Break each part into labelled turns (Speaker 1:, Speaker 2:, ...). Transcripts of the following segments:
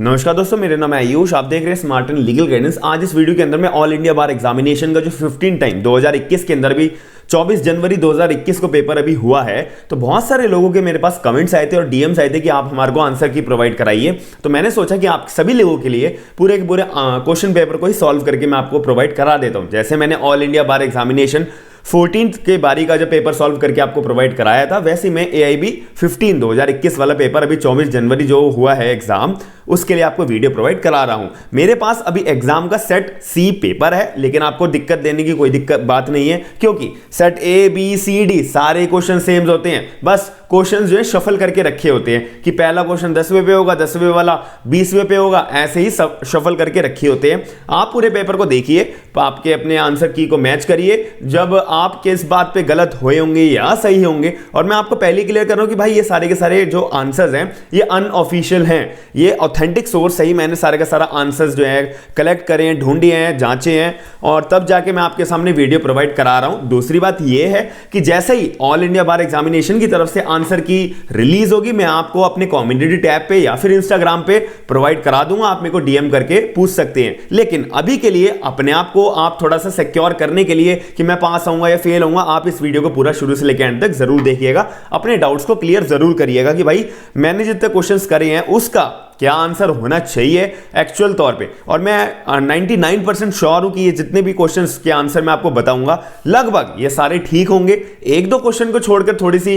Speaker 1: नमस्कार दोस्तों, मेरा नाम है आयुष। आप देख रहे हैं स्मार्ट एंड लीगल गाइडेंस। आज इस वीडियो के अंदर मैं ऑल इंडिया बार एग्जामिनेशन का जो 15 टाइम 2021 के अंदर भी 24 जनवरी 2021 को पेपर अभी हुआ है, तो बहुत सारे लोगों के मेरे पास कमेंट्स आए थे और डीएम्स आए थे कि आप हमारे को आंसर की प्रोवाइड कराइए। तो मैंने सोचा कि आप सभी लोगों के लिए पूरे के पूरे क्वेश्चन पेपर को ही सॉल्व करके मैं आपको प्रोवाइड करा देता हूं। जैसे मैंने ऑल इंडिया बार एग्जामिनेशन 14 के बारी का जो पेपर सॉल्व करके आपको प्रोवाइड कराया था, वैसे मैं एआईबी 15 2021 वाला पेपर अभी 24 जनवरी जो हुआ है एग्जाम, उसके लिए आपको वीडियो प्रोवाइड करा रहा हूं। मेरे पास अभी एग्जाम का सेट सी पेपर है, लेकिन आपको दिक्कत देने की कोई दिक्कत बात नहीं है, क्योंकि set A B C D सारे क्वेश्चन सेम होते हैं। बस क्वेश्चन जो है शफल करके रखे होते हैं कि पहला क्वेश्चन 10वें पे होगा, 10वें वाला 20वें पे होगा, ऐसे ही सब शफल करके रखे होते हैं। आप पूरे पेपर को देखिए, आपके अपने आंसर की को मैच करिए। जब आप किस बात पे गलत हुए होंगे या सही होंगे, और मैं आपको पहले क्लियर कर रहा हूं कि भाई ये सारे के सारे जो आंसर्स हैं ये अनऑफिशियल हैं, ये ऑथेंटिक सोर्स से ही मैंने सारे का सारा आंसर्स जो है कलेक्ट करे हैं, ढूंढे हैं, जांचे हैं, और तब जाके मैं आपके सामने वीडियो प्रोवाइड करा रहा हूं। दूसरी बात यह है कि जैसे ही ऑल इंडिया बार एग्जामिनेशन की तरफ से आंसर की रिलीज होगी, मैं आपको अपने कम्युनिटी टैब पे या फिर इंस्टाग्राम पे प्रोवाइड करा दूंगा। आप मेरे को डीएम करके पूछ सकते हैं। लेकिन अभी के लिए अपने आप को आप थोड़ा सा सिक्योर करने के लिए कि मैं पास आऊंगा या फेल होऊंगा, आप इस वीडियो को पूरा शुरू से लेकर एंड तक जरूर देखिएगा। अपने डाउट्स को क्लियर जरूर करिएगा कि भाई मैंने जितने क्वेश्चंस करे हैं उसका क्या आंसर होना चाहिए एक्चुअल तौर पे। और मैं 99% श्योर हूं कि ये जितने भी क्वेश्चंस के आंसर मैं आपको बताऊंगा लगभग ये सारे ठीक होंगे। एक दो क्वेश्चन को छोड़कर थोड़ी सी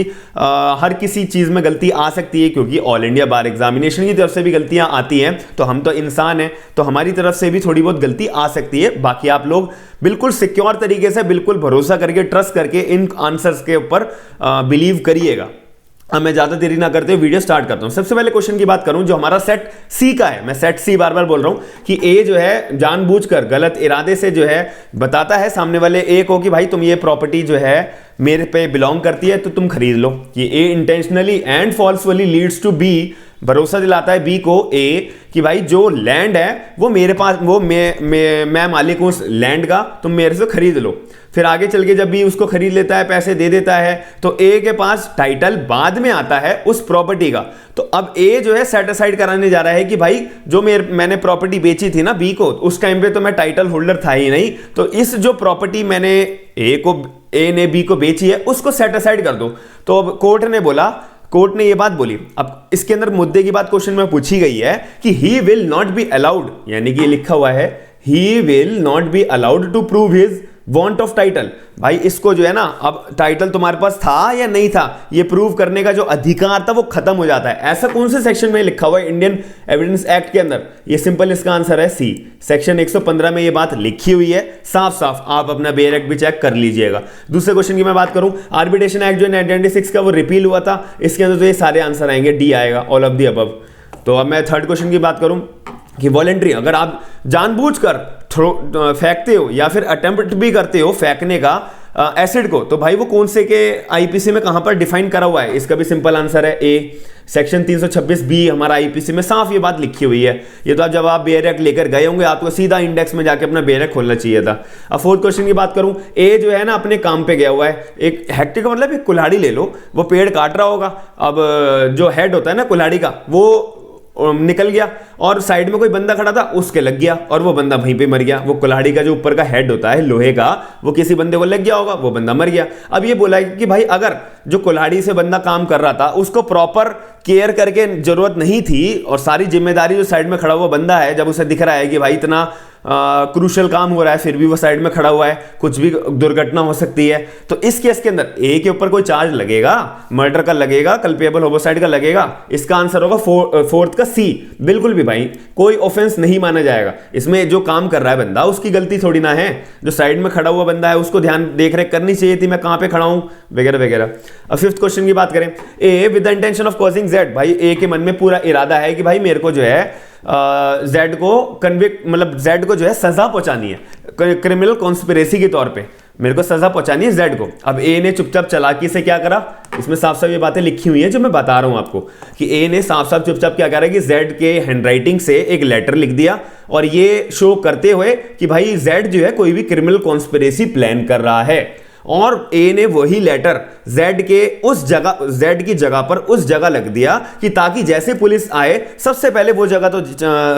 Speaker 1: हर किसी चीज में गलती आ सकती है, क्योंकि ऑल इंडिया बार एग्जामिनेशन की तरफ से भी गलतियां आती हैं, तो हम तो इंसान हैं, तो हमारी तरफ से भी थोड़ी बहुत गलती आ सकती है। बाकी आप लोग बिल्कुल सिक्योर तरीके से, बिल्कुल भरोसा करके, ट्रस्ट करके इन आंसर्स के ऊपर बिलीव करिएगा। अब मैं ज्यादा देरी ना करते हुए वीडियो स्टार्ट करता हूं। सबसे पहले क्वेश्चन की बात करूं जो हमारा सेट सी का है, मैं सेट सी बार बार बोल रहा हूं कि ए जो है जानबूझकर गलत इरादे से जो है बताता है सामने वाले ए को कि भाई तुम ये प्रॉपर्टी जो है मेरे पे बिलोंग करती है तो तुम खरीद लो। ये a intentionally and falsefully leads to be, भरोसा दिलाता है बी को ए कि भाई जो लैंड है वो मेरे पास, वो मैं मालिक हूं उस लैंड का, तुम मेरे से खरीद लो। फिर आगे चल के जब बी उसको खरीद लेता है, पैसे दे देता है, तो ए के पास टाइटल बाद में आता है उस प्रॉपर्टी का। तो अब ए जो है सेट असाइड कराने जा रहा है कि भाई जो मैंने प्रॉपर्टी बेची थी ना बी को, उस टाइम पे तो मैं टाइटल होल्डर था ही नहीं, तो इस जो प्रॉपर्टी मैंने ए ने बी को बेची है उसको सेट असाइड कर दो। तो अब कोर्ट ने ये बात बोली। अब इसके अंदर मुद्दे की बात क्वेश्चन में पूछी गई है कि he will not be allowed, यानी कि लिखा हुआ है he will not be allowed to prove his want of title. भाई इसको जो है ना, अब टाइटल तुम्हारे पास था या नहीं था, ये प्रूव करने का जो अधिकार था वो खत्म हो जाता है। ऐसा कौन से सेक्शन में लिखा हुआ है इंडियन एविडेंस एक्ट के अंदर? ये सिंपल इसका आंसर है सी, सेक्शन 115 में ये बात लिखी हुई है साफ साफ। आप अपना बेयर एक्ट भी चेक कर लीजिएगा। दूसरे क्वेश्चन की मैं बात करूं, आर्बिट्रेशन एक्ट जो 1996 का वो रिपील हुआ था, इसके अंदर तो ये सारे आंसर आएंगे, डी आएगा, ऑल ऑफ द अबव। तो अब मैं थर्ड क्वेश्चन की बात करूं कि वॉलंटरी, अगर आप जानबूझकर फेंकते हो या फिर अटेम्प्ट भी करते हो फेंकने का एसिड को, तो भाई वो कौन से के आईपीसी में कहां पर डिफाइन करा हुआ है? इसका भी सिंपल आंसर है ए, सेक्शन 326 बी हमारा आईपीसी में साफ ये बात लिखी हुई है। ये तो जब आप बेयर एक्ट लेकर गए होंगे आपको सीधा इंडेक्स में जाके अपना बेयर एक्ट खोलना चाहिए था। अब फोर्थ क्वेश्चन की बात करूं, ए जो है ना अपने काम पे गया हुआ है, एक हेक्टर का मतलब एक कुल्हाड़ी ले लो, वो पेड़ काट रहा होगा, अब जो हेड होता है ना कुल्हाड़ी का वो निकल गया और साइड में कोई बंदा खड़ा था उसके लग गया और वो बंदा वहीं पे मर गया। वो कुल्हाड़ी का जो ऊपर का हेड होता है लोहे का, वो किसी बंदे को लग गया होगा, वो बंदा मर गया। अब ये बोला है कि भाई अगर जो कुल्हाड़ी से बंदा काम कर रहा था उसको प्रॉपर केयर करके जरूरत नहीं थी और सारी जिम्मेदारी जो साइड में खड़ा हुआ बंदा है, जब उसे दिख रहा है कि भाई इतना क्रूशल काम हो रहा है फिर भी वो साइड में खड़ा हुआ है, कुछ भी दुर्घटना हो सकती है, तो इस केस के अंदर ए के ऊपर कोई चार्ज लगेगा? मर्डर का लगेगा, कल्पेबल होमोसाइड का लगेगा। इसका आंसर होगा फोर्थ का सी। बिल्कुल भी भाई कोई ऑफेंस नहीं माना जाएगा। इसमें जो काम कर रहा है बंदा उसकी गलती थोड़ी ना है, जो साइड में खड़ा हुआ बंदा है उसको ध्यान देख रेख करनी चाहिए थी, मैं कहां पे खड़ा हूं वगैरह वगैरह। अब फिफ्थ क्वेश्चन की बात करें, ए with the intention of causing Z, भाई ए के मन में पूरा इरादा है कि भाई मेरे को जो है जेड को कन्विक्ट, मतलब जेड को जो है सजा पहुंचानी है, क्रिमिनल कॉन्स्पिरेसी के तौर पे मेरे को सजा पहुंचानी है जेड को। अब ए ने चुपचाप चालाकी से क्या करा, इसमें साफ साफ ये बातें लिखी हुई हैं जो मैं बता रहा हूं आपको कि ए ने साफ साफ चुपचाप क्या करा कि जेड के हैंडराइटिंग से एक लेटर लिख दिया और ये शो करते हुए कि भाई जेड जो है कोई भी क्रिमिनल कॉन्स्पिरेसी प्लान कर रहा है। और ए ने वही लेटर जेड के उस जगह, जेड की जगह पर उस जगह लग दिया कि ताकि जैसे पुलिस आए सबसे पहले वो जगह तो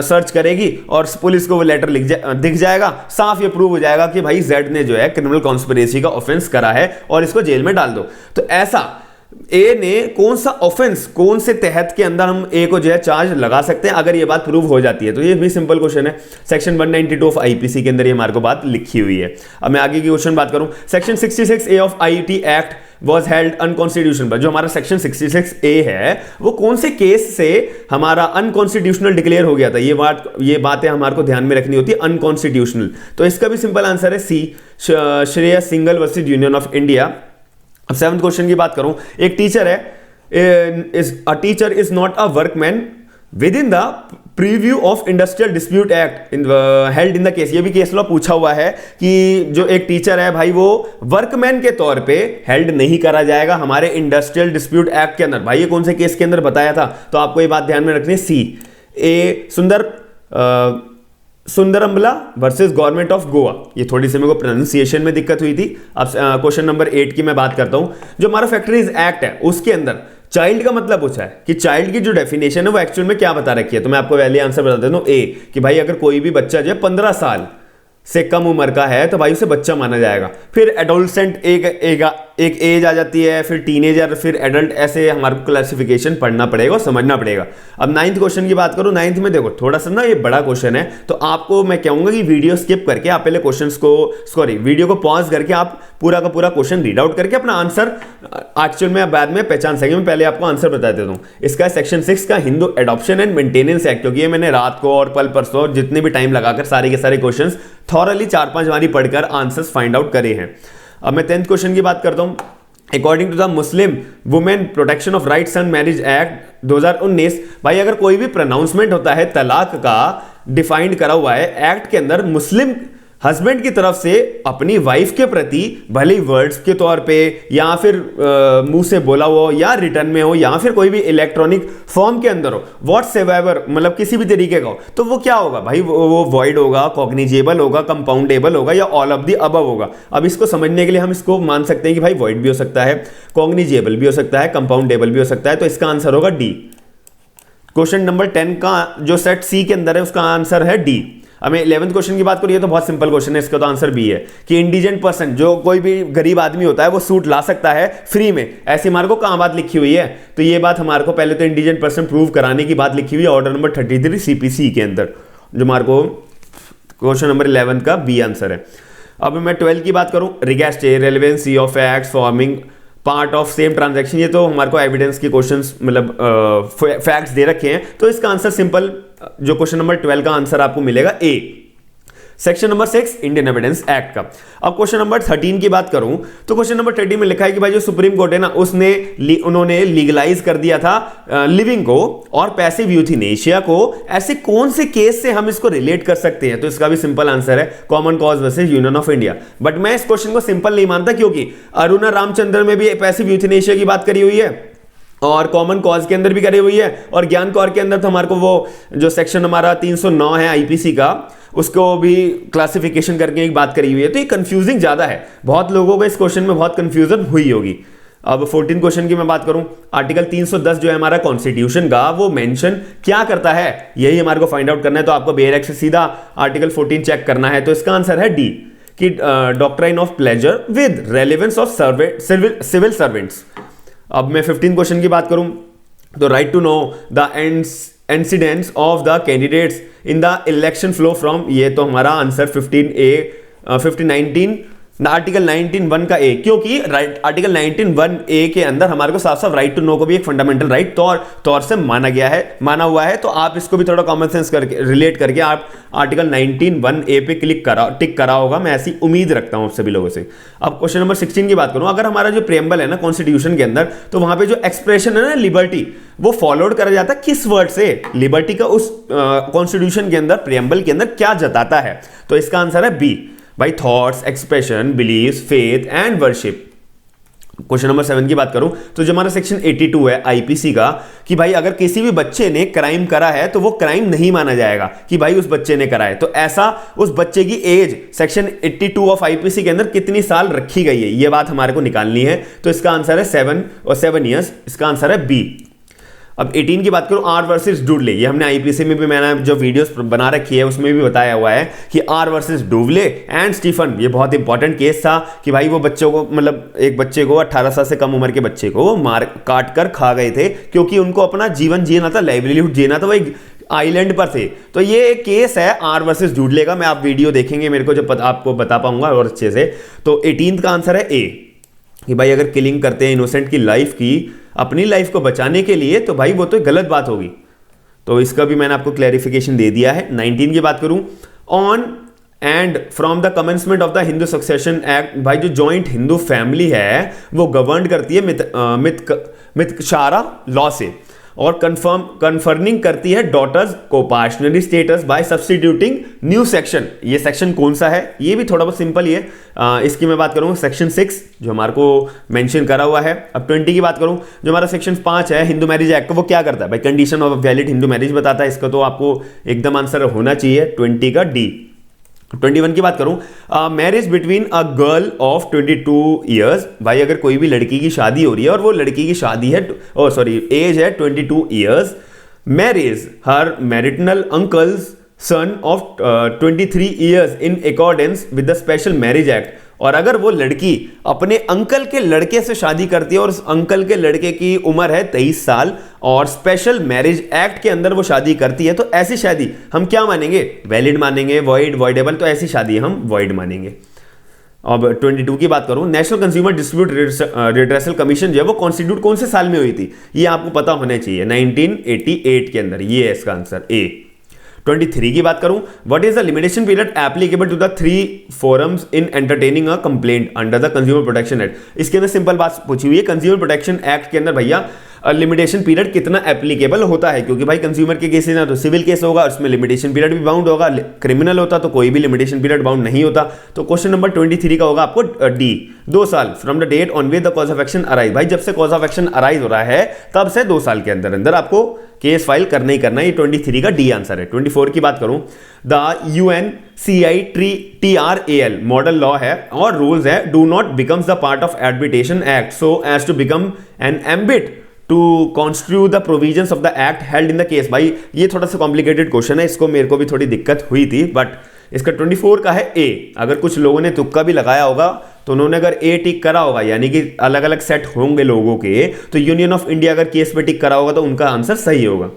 Speaker 1: सर्च करेगी और पुलिस को वो लेटर दिख जाएगा, साफ ये प्रूव हो जाएगा कि भाई जेड ने जो है क्रिमिनल कॉन्स्पिरेसी का ऑफेंस करा है और इसको जेल में डाल दो। तो ऐसा ए ने कौन सा ऑफेंस, कौन से तहत के अंदर हम ए को जो है चार्ज लगा सकते हैं अगर ये बात प्रूव हो जाती है। तो ये भी सिंपल क्वेश्चन है, सेक्शन 192 ऑफ आईपीसी के अंदर ये हमारे को बात लिखी हुई है। अब मैं आगे की क्वेश्चन बात करूं, section 66 A of IT act was held unconstitutional. जो हमारा सेक्शन 66 ए है वो कौन से केस से हमारा अनकॉन्स्टिट्यूशनल डिक्लेयर हो गया था, ये बातें हमारे को ध्यान में रखनी होती है, अनकॉन्स्टिट्यूशनल। तो इसका भी सिंपल आंसर है c, Shreyas Singhal versus union of India. अब 7th क्वेश्चन की बात करूं, एक टीचर है, a teacher is not a workman within the purview of industrial dispute act held in the case. ये भी केस लॉ पूछा हुआ है कि जो एक टीचर है भाई वो वर्कमैन के तौर पे हेल्ड नहीं करा जाएगा हमारे इंडस्ट्रियल डिस्प्यूट एक्ट के अंदर। भाई ये कौन से केस के अंदर बताया था, तो आपको ये बात ध्यान में रखनी है, सी ए सुंदरमला वर्सेस गवर्नमेंट ऑफ गोवा। ये थोड़ी सी मेरे को प्रोनाउंसिएशन में दिक्कत हुई थी। अब क्वेश्चन नंबर 8 की मैं बात करता हूं, जो हमारा फैक्ट्रीज एक्ट है उसके अंदर चाइल्ड का मतलब पूछा है कि चाइल्ड की जो डेफिनेशन है वो एक्चुअल में क्या बता रखी है। तो मैं आपको पहले आंसर बता देता हूं, ए कि भाई अगर कोई भी बच्चा जो है 15 साल से कम उम्र का है तो भाई उसे बच्चा माना जाएगा। फिर एडोलसेंट एक एज आ जाती है, फिर टीनेजर, फिर एडल्ट, ऐसे हमारे को क्लासिफिकेशन पढ़ना पड़ेगा और समझना पड़ेगा। अब 9th क्वेश्चन की बात करूं, 9th में देखो थोड़ा सा ना ये बड़ा क्वेश्चन है, तो आपको मैं कहूंगा कि वीडियो स्किप करके आप पहले क्वेश्चंस को, सॉरी वीडियो को पॉज करके आप पूरा का पूरा क्वेश्चन रीड आउट करके अपना आंसर एक्चुअल में बाद में पहचान सकेंगे। मैं पहले आपको आंसर बता देता हूं। इसका सेक्शन 6 का Hindu adoption and maintenance act, क्योंकि ये मैंने रात को और कल परसों जितने भी टाइम लगाकर सारे के सारे क्वेश्चन थॉरली 4-5 बारी पढ़कर आंसर्स फाइंड आउट करे हैं। अब मैं 10th क्वेश्चन की बात करता हूं। According to the Muslim women protection of rights and marriage act 2019, भाई अगर कोई भी प्रोनाउंसमेंट होता है तलाक का, डिफाइंड करा हुआ है एक्ट के अंदर, मुस्लिम हस्बैंड की तरफ से अपनी वाइफ के प्रति भले वर्ड्स के तौर पे या फिर मुंह से बोला हो या रिटर्न में हो या फिर कोई भी इलेक्ट्रॉनिक फॉर्म के अंदर हो, व्हाटसएवर मतलब किसी भी तरीके का हो, तो वो क्या होगा भाई, वो वॉइड होगा, कॉग्निजेबल होगा, कंपाउंडेबल होगा या ऑल ऑफ द अबव होगा। अब इसको समझने के लिए हम इसको मान सकते हैं कि भाई वॉइड भी हो सकता है, कॉग्निजेबल भी हो सकता है, कंपाउंडेबल भी हो सकता है। तो इसका आंसर होगा डी। क्वेश्चन नंबर 10 का जो सेट सी के अंदर है उसका आंसर है डी। अब मैं 11th क्वेश्चन की बात करूँ, ये तो बहुत सिंपल क्वेश्चन है, इसका तो आंसर बी है कि इंडिजेंट पर्सन, जो कोई भी गरीब आदमी होता है वो सूट ला सकता है फ्री में। ऐसी हमारे को कहाँ बात लिखी हुई है, तो ये बात हमारे को पहले तो इंडिजेंट पर्सन प्रूव कराने की बात लिखी हुई है ऑर्डर नंबर 33 CPC के अंदर, जो हमारे को क्वेश्चन नंबर 11 का बी आंसर है। अब मैं 12 की बात करूँ, res gestae relevancy of acts forming part of same transaction, ये तो हमारे को एविडेंस के क्वेश्चंस मतलब फैक्ट्स दे रखे हैं। तो इसका आंसर सिंपल, जो क्वेश्चन नंबर 12 का आंसर आपको मिलेगा A. Section number 6 Indian evidence act का। अब क्वेश्चन नंबर 13 की बात करूं तो क्वेश्चन नंबर 13 में लिखा है कि भाई जो सुप्रीम कोर्ट है ना उन्होंने लीगलाइज कर दिया था लिविंग को और पैसिव यूथेनेशिया को। ऐसे कौन से केस से हम इसको रिलेट कर सकते हैं, तो इसका भी सिंपल आंसर है common cause versus union of India. But मैं इस क्वेश्चन को सिंपल नहीं मानता, क्योंकि अरुणा रामचंद्रन में भी पैसिव यूथेनेशिया की बात करी हुई है और कॉमन कॉज के अंदर भी करी हुई है, और ज्ञान कौर के अंदर तो हमारे को वो जो सेक्शन हमारा 309 है आईपीसी का, उसको भी क्लासिफिकेशन करके एक बात करी हुई है। तो ये कंफ्यूजिंग ज्यादा है, बहुत लोगों को इस क्वेश्चन में बहुत कंफ्यूजन हुई होगी। अब 14 क्वेश्चन की मैं बात करूं, आर्टिकल 310 जो है हमारा कॉन्स्टिट्यूशन का, वो मेंशन क्या करता है, यही हमारे को फाइंड आउट करना है। तो आपको बेयर एक्ट से सीधा आर्टिकल 14 चेक करना है। तो इसका आंसर है डी कि doctrine of pleasure with relevance of civil servants. अब मैं 15 क्वेश्चन की बात करूं तो right to know the incidents of the candidates in the election flow from, ये तो हमारा आंसर 15 आर्टिकल 19(1) का ए, क्योंकि आर्टिकल 19(1) के अंदर हमारे को साफ साफ राइट टू नो को भी एक फंडामेंटल राइट तौर से माना हुआ है। तो आप इसको भी थोड़ा कॉमन सेंस करके रिलेट करके आप आर्टिकल 19(1) पे टिक करा होगा, मैं ऐसी उम्मीद रखता हूं आप सभी लोगों से। अब क्वेश्चन नंबर 16 की बात करूं, अगर हमारा जो प्रेम्बल है ना कॉन्स्टिट्यूशन के अंदर, तो वहां पे जो एक्सप्रेशन है ना लिबर्टी, वो फॉलोड करा जाता है किस वर्ड से, लिबर्टी का उस कॉन्स्टिट्यूशन के अंदर प्रेम्बल के अंदर क्या जताता है। तो इसका आंसर है बी भाई, thoughts, expression, beliefs, faith and worship. Question number 7 की बात करूं तो जो हमारा सेक्शन 82 है आईपीसी का, कि भाई अगर किसी भी बच्चे ने क्राइम करा है तो वो क्राइम नहीं माना जाएगा कि भाई उस बच्चे ने करा है। तो ऐसा उस बच्चे की एज सेक्शन 82 ऑफ आईपीसी के अंदर कितनी साल रखी गई है, ये बात हमारे को निकालनी है। तो इसका आंसर है 7 और 7 ईयर्स, इसका आंसर है बी। अब 18 की बात करूं, आर वर्सेस डुवले, ये हमने आईपीसी में भी मैंने जो वीडियोस बना रखी है उसमें भी बताया हुआ है कि आर वर्सेस डुवले एंड स्टीफन, ये बहुत इंपॉर्टेंट केस था कि भाई वो बच्चों को, मतलब एक बच्चे को 18 साल से कम उम्र के बच्चे को वो मार काट कर खा गए थे क्योंकि उनको अपना जीवन जीना था, लाइवलीहुड जीना था, वो एक आइलैंड पर थे। तो ये एक केस है आर वर्सेस डुवले का, मैं आप वीडियो देखेंगे मेरे को जब आपको बता पाऊंगा और अच्छे से। तो 18 का आंसर है ए, कि भाई अगर किलिंग करते हैं इनोसेंट की लाइफ की अपनी लाइफ को बचाने के लिए तो भाई वो तो गलत बात होगी। तो इसका भी मैंने आपको क्लैरिफिकेशन दे दिया है। 19 की बात करूं, on and from the commencement of the Hindu succession act, भाई जो जॉइंट हिंदू फैमिली है वो गवर्न करती है मितशारा लॉ से, और कन्फर्मिंग करती है डॉटर्स को parcenary status by substituting new section. ये सेक्शन कौन सा है, ये भी थोड़ा बहुत सिंपल ही है। इसकी मैं बात करूंगा सेक्शन 6 जो हमारे को मेंशन करा हुआ है। अब 20 की बात करूं, जो हमारा सेक्शन 5 है हिंदू मैरिज एक्ट, वो क्या करता है भाई, condition of valid Hindu marriage बताता है। इसका तो आपको एकदम आंसर होना चाहिए 20 का डी। 21 की बात करूं, marriage between a girl of 22 years, भाई अगर कोई भी लड़की की शादी हो रही है और वो लड़की की शादी है एज है 22 years, marriage her marital uncles son of 23 years in accordance with the special marriage act, और अगर वो लड़की अपने अंकल के लड़के से शादी करती है और उस अंकल के लड़के की उम्र है 23 साल और स्पेशल मैरिज एक्ट के अंदर वो शादी करती है, तो ऐसी शादी हम क्या मानेंगे, वैलिड मानेंगे, वॉइड, वॉइडेबल, तो ऐसी शादी हम वॉइड मानेंगे। अब 22 की बात करूं, national consumer dispute redressal commission जो है वो कॉन्स्टिट्यूट कौन से साल में हुई थी, ये आपको पता होना चाहिए, 1988 के अंदर, ये है इसका आंसर ए। 23 की बात करूं, what is the limitation period applicable to the 3 forums in entertaining a complaint under the consumer protection act. इसके अंदर सिंपल बात पूछी हुई है, कंज्यूमर प्रोटेक्शन एक्ट के अंदर भैया लिमिटेशन पीरियड कितना एप्लीकेबल होता है, क्योंकि भाई कंज्यूमर के केस ना तो सिविल केस होगा, उसमें लिमिटेशन पीरियड भी बाउंड होगा, क्रिमिनल होता तो कोई भी लिमिटेशन पीरियड बाउंड नहीं होता। तो क्वेश्चन नंबर 23 का होगा आपको डी, 2 साल from the date on which the cause of action arise, भाई जब से कॉज ऑफ एक्शन अराइज हो रहा है तब से 2 साल के अंदर अंदर आपको केस फाइल करना ही करना है। ये 23 का डी आंसर है। 24 की बात करूं, द UNCITRAL मॉडल लॉ है और रूल्स है, do not becomes the part of admitation act so as to become an ambit to constitute the provisions of the act held in the case. भाई ये थोड़ा सा कॉम्प्लिकेटेड क्वेश्चन है, इसको मेरे को भी थोड़ी दिक्कत हुई थी, बट इसका 24 का है ए। अगर कुछ लोगों ने तुक्का भी लगाया होगा तो उन्होंने अगर ए टिक करा होगा, यानी कि अलग अलग सेट होंगे लोगों के, तो यूनियन ऑफ इंडिया अगर केस पे टिक करा होगा तो उनका आंसर सही होगा।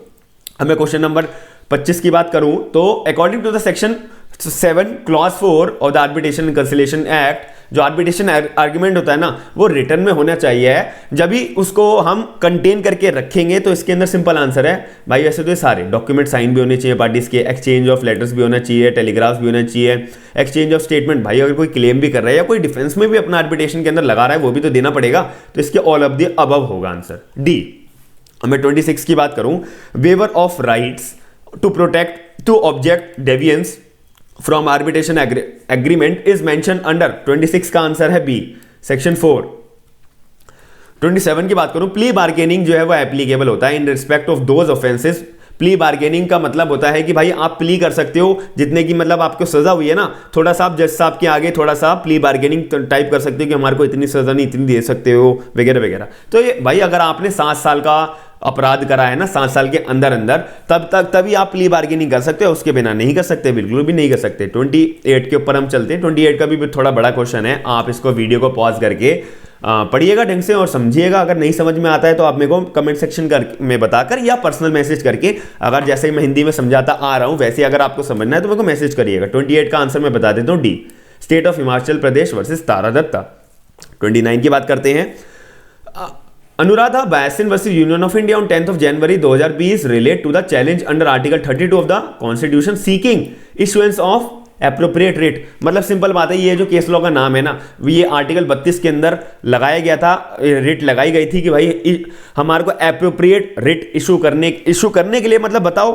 Speaker 1: अब मैं क्वेश्चन नंबर 25 की बात करूं तो according to the section 7 clause 4 of the arbitration and conciliation act, जो आर्बिट्रेशन आर्ग्यूमेंट होता है ना वो रिटर्न में होना चाहिए, जब भी उसको हम कंटेन करके रखेंगे। तो इसके अंदर सिंपल आंसर है भाई, वैसे तो ये सारे डॉक्यूमेंट साइन भी होने चाहिए पार्टीज के, एक्सचेंज ऑफ लेटर्स भी होना चाहिए, टेलीग्राफ भी होना चाहिए, एक्सचेंज ऑफ स्टेटमेंट, भाई अगर कोई क्लेम भी कर रहा है या कोई डिफेंस में भी अपना आर्बिट्रेशन के अंदर लगा रहा है वो भी तो देना पड़ेगा। तो इसके ऑल ऑफ द अबव होगा आंसर डी। मैं 26 की बात करूं, waiver of rights to protect to object deviance from arbitration agreement is mention under, 26 का आंसर है बी, सेक्शन 4। 27 की बात करूं, प्ली बार्गेनिंग जो है वो एप्लीकेबल होता है इन respect of those offences. Plea bargaining का मतलब होता है कि भाई आप प्ली कर सकते हो, जितने की मतलब आपको सजा हुई है ना, थोड़ा सा आप जज साहब के आगे थोड़ा सा प्ली बार्गेनिंग टाइप कर सकते हो कि हमारे को इतनी सजा नहीं इतनी दे सकते हो वगैरह वगैरह। तो ये भाई अगर आपने 7 साल का अपराध करा है ना 7 साल के अंदर अंदर, तभी आप प्ली बार्गेनिंग कर सकते हो, उसके बिना नहीं कर सकते, बिल्कुल भी नहीं कर सकते। 28 के ऊपर हम चलते हैं। 28 का भी थोड़ा बड़ा क्वेश्चन है, आप इसको वीडियो को पॉज करके पढ़िएगा ढंग से और समझिएगा। अगर नहीं समझ में आता है तो आप मेरे को कमेंट सेक्शन में बताकर या पर्सनल मैसेज करके, अगर जैसे मैं हिंदी में समझाता आ रहा हूं वैसे अगर आपको समझना है तो मेरे को मैसेज करिएगा। 28 का आंसर मैं बता देता हूं D, state of Himachal Pradesh versus Tara Dutta. 29 की बात करते हैं, Anuradha Bhasin versus union of India on 10 January 2020 relate to the challenge under article 32 of the constitution seeking issuance of appropriate writ. मतलब सिंपल बात है, ये जो केस लॉ का नाम है ना, ये आर्टिकल 32 के अंदर लगाया गया था, रिट लगाई गई थी कि भाई हमारे को एप्रोप्रिएट रिट इशू करने के लिए, मतलब बताओ।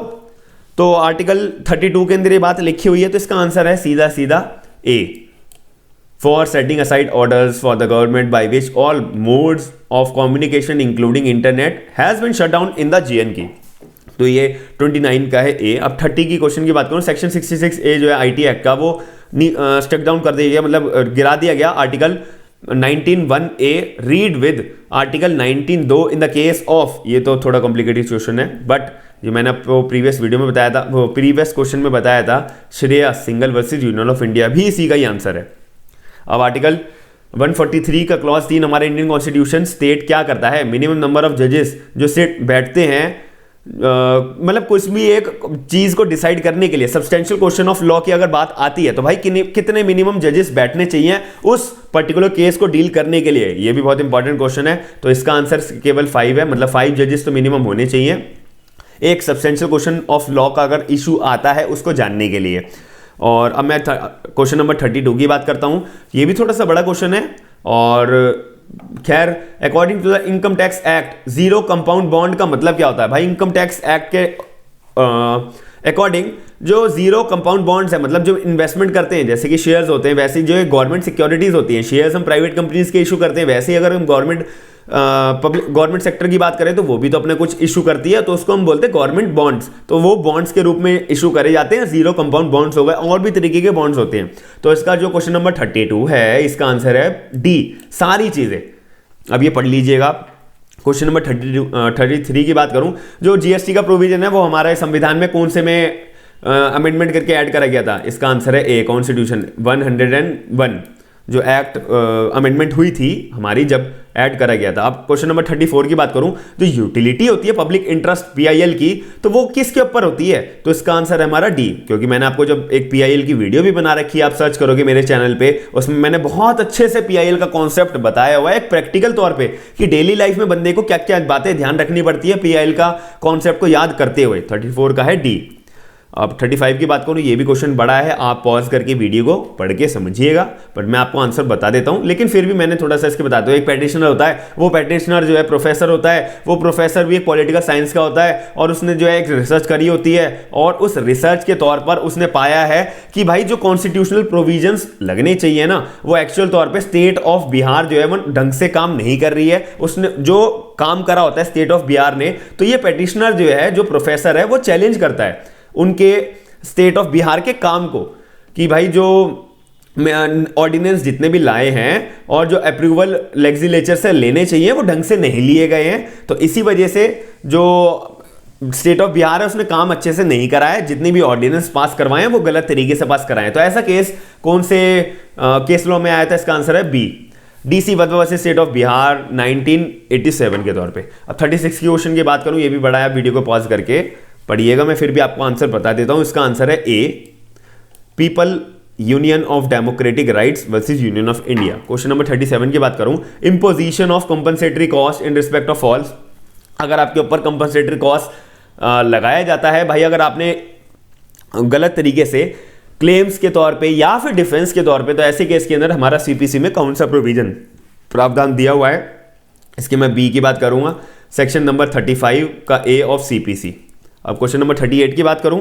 Speaker 1: तो आर्टिकल 32 के अंदर ये बात लिखी हुई है, तो इसका आंसर है सीधा सीधा A. For setting aside orders for the government by which all modes of communication including internet has been shut down in the GNK। तो ये 29 का है ए। अब 30 की क्वेश्चन की बात करूं, सेक्शन 66 ए जो है IT एक्ट का वो स्टेक डाउन कर दिया गया, मतलब गिरा दिया गया। Article 19(1) A read with article 19(2) in the case of, ये तो थोड़ा कॉम्प्लिकेटेड क्वेश्चन है बट ये मैंने आपको प्रीवियस वीडियो में बताया था, वो प्रीवियस क्वेश्चन में बताया था, Shreya single versus union of India भी इसी का ही आंसर है। अब आर्टिकल 143 का क्लॉज 3 हमारे इंडियन कॉन्स्टिट्यूशन स्टेट क्या करता है, मिनिमम नंबर ऑफ जजेस जो सीट बैठते हैं, मतलब कुछ भी एक चीज को डिसाइड करने के लिए सब्सटेंशियल क्वेश्चन ऑफ लॉ की अगर बात आती है तो भाई कितने मिनिमम जजेस बैठने चाहिए उस पर्टिकुलर केस को डील करने के लिए, ये भी बहुत इंपॉर्टेंट क्वेश्चन है। तो इसका आंसर केवल 5 है, मतलब 5 जजेस तो मिनिमम होने चाहिए एक सब्सटेंशियल क्वेश्चन ऑफ लॉ का अगर इशू आता है उसको जानने के लिए। और अब मैं क्वेश्चन नंबर 32 की बात करता हूं, ये भी थोड़ा सा बड़ा क्वेश्चन है और खैर, according to the income tax act zero compound bond का मतलब क्या होता है भाई? इनकम टैक्स एक्ट के अकॉर्डिंग जो जीरो कंपाउंड बॉन्ड्स है, मतलब जो इन्वेस्टमेंट करते हैं जैसे कि शेयर्स होते हैं, वैसे जो गवर्नमेंट सिक्योरिटीज होती हैं, शेयर्स हम प्राइवेट कंपनीज के इशू करते हैं, वैसे ही अगर हम गवर्नमेंट सेक्टर की बात करें तो वो भी तो अपने कुछ इशू करती है, तो उसको हम बोलते हैं गवर्नमेंट बॉन्ड्स। तो वो बॉन्ड्स के रूप में इशू करे जाते हैं, जीरो कंपाउंड बॉन्ड्स हो गए, और भी तरीके के बॉन्ड्स होते हैं। तो इसका जो क्वेश्चन नंबर 32 है इसका आंसर है डी, सारी चीजें। अब ये पढ़ लीजिएगा। क्वेश्चन नंबर 33 की बात करूं, जो GST का प्रोविजन है वो हमारे संविधान में कौन से में अमेंडमेंट करके ऐड करा गया था? इसका आंसर है ए, कॉन्स्टिट्यूशन 101 जो एक्ट अमेंडमेंट हुई थी हमारी जब ऐड करा गया था। अब क्वेश्चन नंबर 34 की बात करूं, जो यूटिलिटी होती है पब्लिक इंटरेस्ट PIL की, तो वो किसके ऊपर होती है? तो इसका आंसर है हमारा डी, क्योंकि मैंने आपको जब एक PIL की वीडियो भी बना रखी है, आप सर्च करोगे मेरे चैनल पे, उसमें मैंने बहुत अच्छे से PIL का कॉन्सेप्ट बताया हुआ है एक प्रैक्टिकल तौर पे कि डेली लाइफ में बंदे को क्या क्या बातें ध्यान रखनी पड़ती है PIL का कॉन्सेप्ट को याद करते हुए। 34 का है डी। अब 35 की बात करूं, ये भी क्वेश्चन बड़ा है, आप पॉज करके वीडियो को पढ़ के समझिएगा, पर मैं आपको आंसर बता देता हूं, लेकिन फिर भी मैंने थोड़ा सा इसके बताता हूं। एक पेटिशनर होता है, वो पेटिशनर जो है प्रोफेसर होता है, वो प्रोफेसर भी एक पॉलिटिकल साइंस का होता है और उसने जो है एक रिसर्च करी होती है और उस रिसर्च के तौर पर उसने पाया है कि भाई जो कॉन्स्टिट्यूशनल प्रोविजंस लगने चाहिए ना, वो एक्चुअल तौर पर स्टेट ऑफ बिहार जो है वो ढंग से काम नहीं कर रही है। उसने जो काम करा होता है स्टेट ऑफ बिहार ने, तो ये पेटिशनर जो है, जो प्रोफेसर है, वो चैलेंज करता है उनके स्टेट ऑफ बिहार के काम को कि भाई जो ऑर्डिनेंस जितने भी लाए हैं और जो अप्रूवल लेजिस्लेचर से लेने चाहिए वो ढंग से नहीं लिए गए हैं। तो इसी वजह से जो स्टेट ऑफ बिहार है उसने काम अच्छे से नहीं कराया है, जितनी भी ऑर्डिनेंस पास करवाए हैं वो गलत तरीके से पास कराए। तो ऐसा केस कौन से केस लॉ में आया था? इसका आंसर है B, DC Wadhwa versus state of Bihar 1987 के तौर पे। अब 36 की क्वेश्चन की बात करूं, ये भी बड़ा है, वीडियो को पॉज करके पढ़िएगा, मैं फिर भी आपको आंसर बता देता हूं। इसका आंसर है A, people union of democratic rights versus union of India. Question number 37 की बात करूं, imposition of compensatory cost in respect of false. अगर आपके ऊपर कंपनसेटरी कॉस्ट लगाया जाता है भाई, अगर आपने गलत तरीके से क्लेम्स के तौर पे या फिर डिफेंस के तौर पे, तो ऐसे केस के अंदर हमारा CPC में कौन सा प्रोविजन प्रावधान दिया हुआ है? इसकी मैं बी की बात करूंगा, सेक्शन नंबर 35 का ए ऑफ CPC। अब क्वेश्चन नंबर 38 की बात करूं,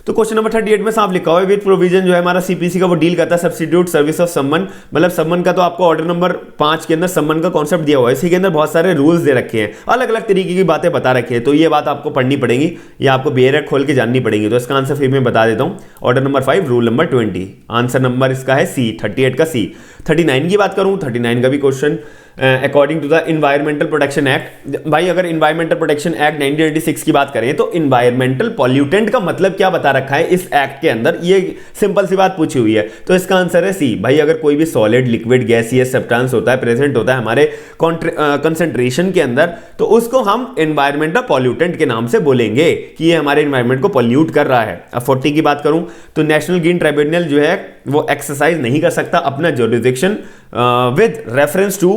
Speaker 1: तो क्वेश्चन नंबर 38 में साफ लिखा हुआ है विद प्रोविजन जो है हमारा CPC का वो डील करता है सब्स्टिट्यूट सर्विस ऑफ सम्मन। मतलब सम्मन का तो आपको ऑर्डर नंबर 5 के अंदर सम्मन का कॉन्सेप्ट दिया हुआ है, इसी के अंदर बहुत सारे रूल्स दे रखे हैं, अलग अलग तरीके की बातें बता रखी है। तो ये बात आपको पढ़नी पड़ेगी या आपको बेयर खोल के जाननी पड़ेगी। तो इसका आंसर फिर मैं बता देता हूँ, order number 5 rule number 20। Answer number इसका है सी, 38 का सी। 39 की बात करूँ, 39 का भी question according to the environmental protection act. भाई अगर इन्वायरमेंटल प्रोटेक्शन एक्ट 1986 की बात करें तो इन्वायरमेंटल पॉल्यूटेंट का मतलब क्या बता रखा है इस एक्ट के अंदर, ये सिंपल सी बात पूछी हुई है। तो इसका आंसर है सी। भाई अगर कोई भी सॉलिड, लिक्विड, गैसियस सब्सटेंस होता है, प्रेजेंट होता है हमारे कंसंट्रेशन के अंदर, तो उसको हम इन्वायरमेंटल पॉल्यूटेंट के नाम से बोलेंगे कि ये हमारे इन्वायरमेंट को पॉल्यूट कर रहा है। अब 40 की बात करूं तो नेशनल ग्रीन ट्राइब्यूनल जो है वो एक्सरसाइज नहीं कर सकता अपना ज्यूरिसडिक्शन विद रेफरेंस टू,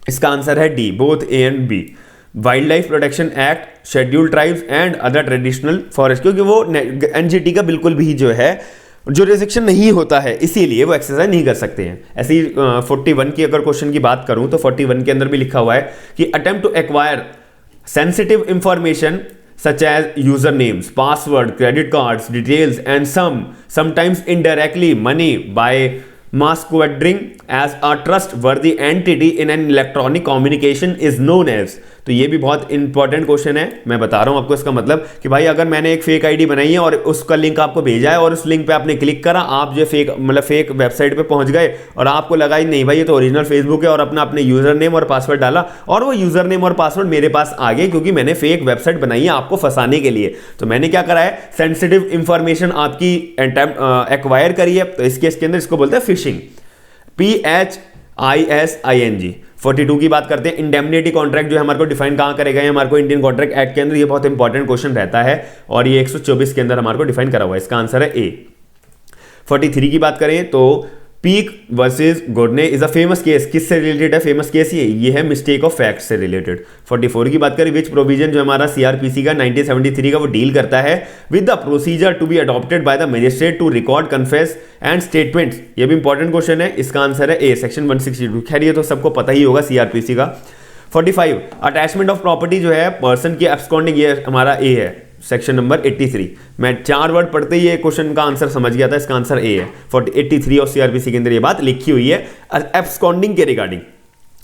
Speaker 1: इसका आंसर है D, both A and B. Wildlife protection act, scheduled tribes and other traditional forest, क्योंकि वो NGT का बिल्कुल भी जो है ज्यूरिसडिक्शन नहीं होता है, इसीलिए वो एक्सरसाइज नहीं कर सकते हैं। ऐसी 41 की अगर क्वेश्चन की बात करूं तो 41 के अंदर भी लिखा हुआ है कि attempt to acquire sensitive information such as usernames, password, credit cards, details and sometimes indirectly money by masquerading as a trustworthy entity in an electronic communication is known as। तो ये भी बहुत इंपॉर्टेंट क्वेश्चन है, मैं बता रहा हूं आपको इसका मतलब कि भाई अगर मैंने एक फेक आईडी बनाई है और उसका लिंक आपको भेजा है और उस लिंक पे आपने क्लिक करा, आप जो फेक मतलब फेक वेबसाइट पे पहुंच गए और आपको लगा ही नहीं भाई ये तो ओरिजिनल फेसबुक है और अपने यूजर नेम और पासवर्ड डाला और वो यूजर नेम और पासवर्ड मेरे पास आ गए क्योंकि मैंने फेक वेबसाइट बनाई है आपको फंसाने के लिए। तो मैंने क्या करा है, सेंसिटिव इंफॉर्मेशन आपकी एक्वायर करी है, तो इस केस के अंदर इसको बोलते हैं फिशिंग, PHISING। 42 की बात करते हैं, इंडेमनिटी कॉन्ट्रैक्ट जो है हमारे को डिफाइन कहां करे गए हैं, हमारे को इंडियन कॉन्ट्रैक्ट एक्ट के अंदर, ये बहुत इंपॉर्टेंट क्वेश्चन रहता है और ये 124 के अंदर हमारे को डिफाइन करा हुआ है, इसका आंसर है ए। 43 की बात करें तो Peek versus Gurney is a famous case, किससे रिलेटेड है फेमस केस, ये है मिस्टेक ऑफ फैक्ट से रिलेटेड। 44 की बात करें, विच प्रोविजन जो हमारा सीआरपीसी का 1973 का वो डील करता है with the procedure to be adopted by the magistrate to record confess and statements. ये भी इंपॉर्टेंट क्वेश्चन है, इसका आंसर है ए, सेक्शन 162। खैर ये तो सबको पता ही होगा सीआरपीसी का। 45 अटैचमेंट ऑफ प्रॉपर्टी जो है पर्सन की एब्सकॉन्डिंग, ये हमारा ए है, सेक्शन नंबर 83। मैं 4 वर्ड पढ़ते ही ये क्वेश्चन का आंसर समझ गया था, इसका आंसर ए है। 83 और सीआरपीसी के अंदर ये बात लिखी हुई है एब्सकॉन्डिंग के रिगार्डिंग।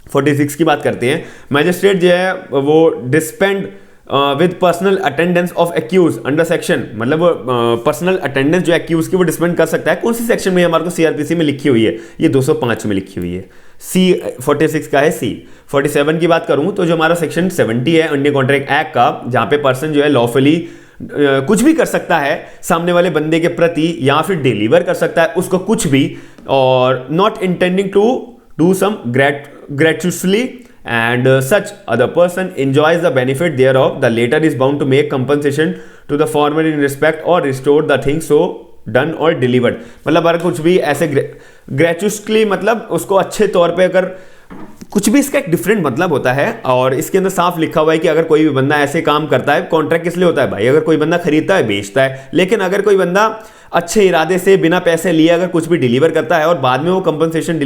Speaker 1: 46 की बात करते हैं, मैजिस्ट्रेट जो है वो dispense with personal attendance of accused under section, मतलब पर्सनल अटेंडेंस जो एक्यूज की वो डिस्पेंड कर सकता है, कौन सी सेक्शन में हमारे को सीआरपीसी में लिखी हुई है, ये 205 में लिखी हुई है, सी 46 का है सी। 47 की बात करूं तो जो हमारा सेक्शन 70 है इंडियन कॉन्ट्रैक्ट एक्ट का, जहां पे पर्सन जो है लॉफुली कुछ भी कर सकता है सामने वाले बंदे के प्रति या फिर डिलीवर कर सकता है उसको कुछ भी, और not intending to do some gratuitously and such other person enjoys the benefit thereof, the later is bound to make compensation to the former in respect or restore the thing so done or delivered। मतलब अगर कुछ भी ऐसे ग्रेचुअसली मतलब उसको अच्छे तौर पे अगर कुछ भी, इसका एक डिफरेंट मतलब होता है और इसके अंदर साफ लिखा हुआ है कि अगर कोई भी बंदा ऐसे काम करता है, कॉन्ट्रैक्ट किस लिए होता है भाई, अगर कोई बंदा खरीदता है बेचता है, लेकिन अगर कोई बंदा अच्छे इरादे से बिना पैसे लिए अगर कुछ भी डिलीवर करता है और बाद में वो कंपनसेशन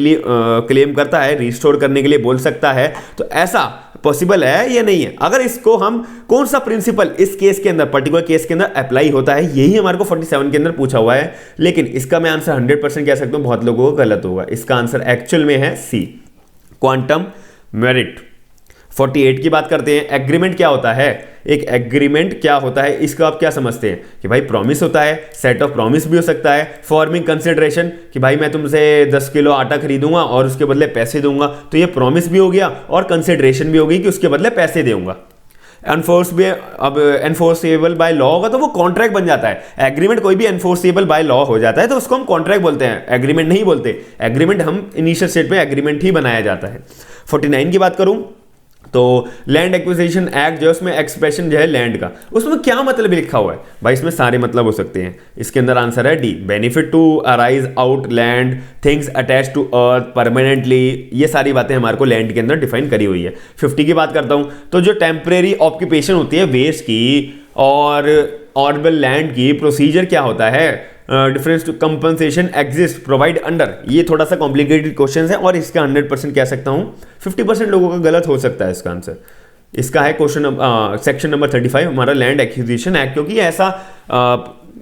Speaker 1: क्लेम करता है, रिस्टोर करने के लिए बोल सकता है, तो ऐसा पॉसिबल है या नहीं है। अगर इसको हम कौन सा प्रिंसिपल इस केस के अंदर, पर्टिकुलर केस के अंदर अप्लाई होता है, यही हमारे को 47 के अंदर पूछा हुआ है, लेकिन इसका मैं आंसर 100% कह सकता हूं बहुत लोगों को गलत होगा। इसका आंसर एक्चुअल में है सी, क्वांटम मेरिट। 48 की बात करते हैं, एग्रीमेंट क्या होता है, एक एग्रीमेंट क्या होता है, इसको आप क्या समझते हैं कि भाई प्रॉमिस होता है, सेट ऑफ प्रॉमिस भी हो सकता है, फॉर्मिंग कंसिडरेशन कि भाई मैं तुमसे 10 किलो आटा खरीदूंगा और उसके बदले पैसे दूंगा, तो ये प्रॉमिस भी हो गया और कंसिडरेशन भी होगी कि उसके बदले पैसे दूंगा। अब एनफोर्सेबल बाय लॉ होगा तो वो कॉन्ट्रैक्ट बन जाता है। एग्रीमेंट कोई भी एनफोर्सेबल बाय लॉ हो जाता है तो उसको हम कॉन्ट्रैक्ट बोलते हैं, एग्रीमेंट नहीं बोलते। एग्रीमेंट हम इनिशियल स्टेट में एग्रीमेंट ही बनाया जाता है। 49 की बात करूं तो लैंड एक्विजिशन एक्ट जो है उसमें एक्सप्रेशन जो है लैंड का, उसमें क्या मतलब लिखा हुआ है भाई, इसमें सारे मतलब हो सकते हैं। इसके अंदर आंसर है D, benefit to arise out land, things attach to earth permanently, ये सारी बातें हमारे को लैंड के अंदर डिफाइन करी हुई है। 50 की बात करता हूं तो जो टेम्परेरी ऑक्यूपेशन होती है वेस्ट की और ऑर्बिटल लैंड की, प्रोसीजर क्या होता है, difference to compensation exist provide under, ये थोड़ा सा कॉम्प्लिकेटेड क्वेश्चन है और इसका 100% कह सकता हूं 50% लोगों का गलत हो सकता है इसका आंसर। इसका है क्वेश्चन सेक्शन नंबर 35 हमारा लैंड एक्विजिशन एक्ट, क्योंकि ऐसा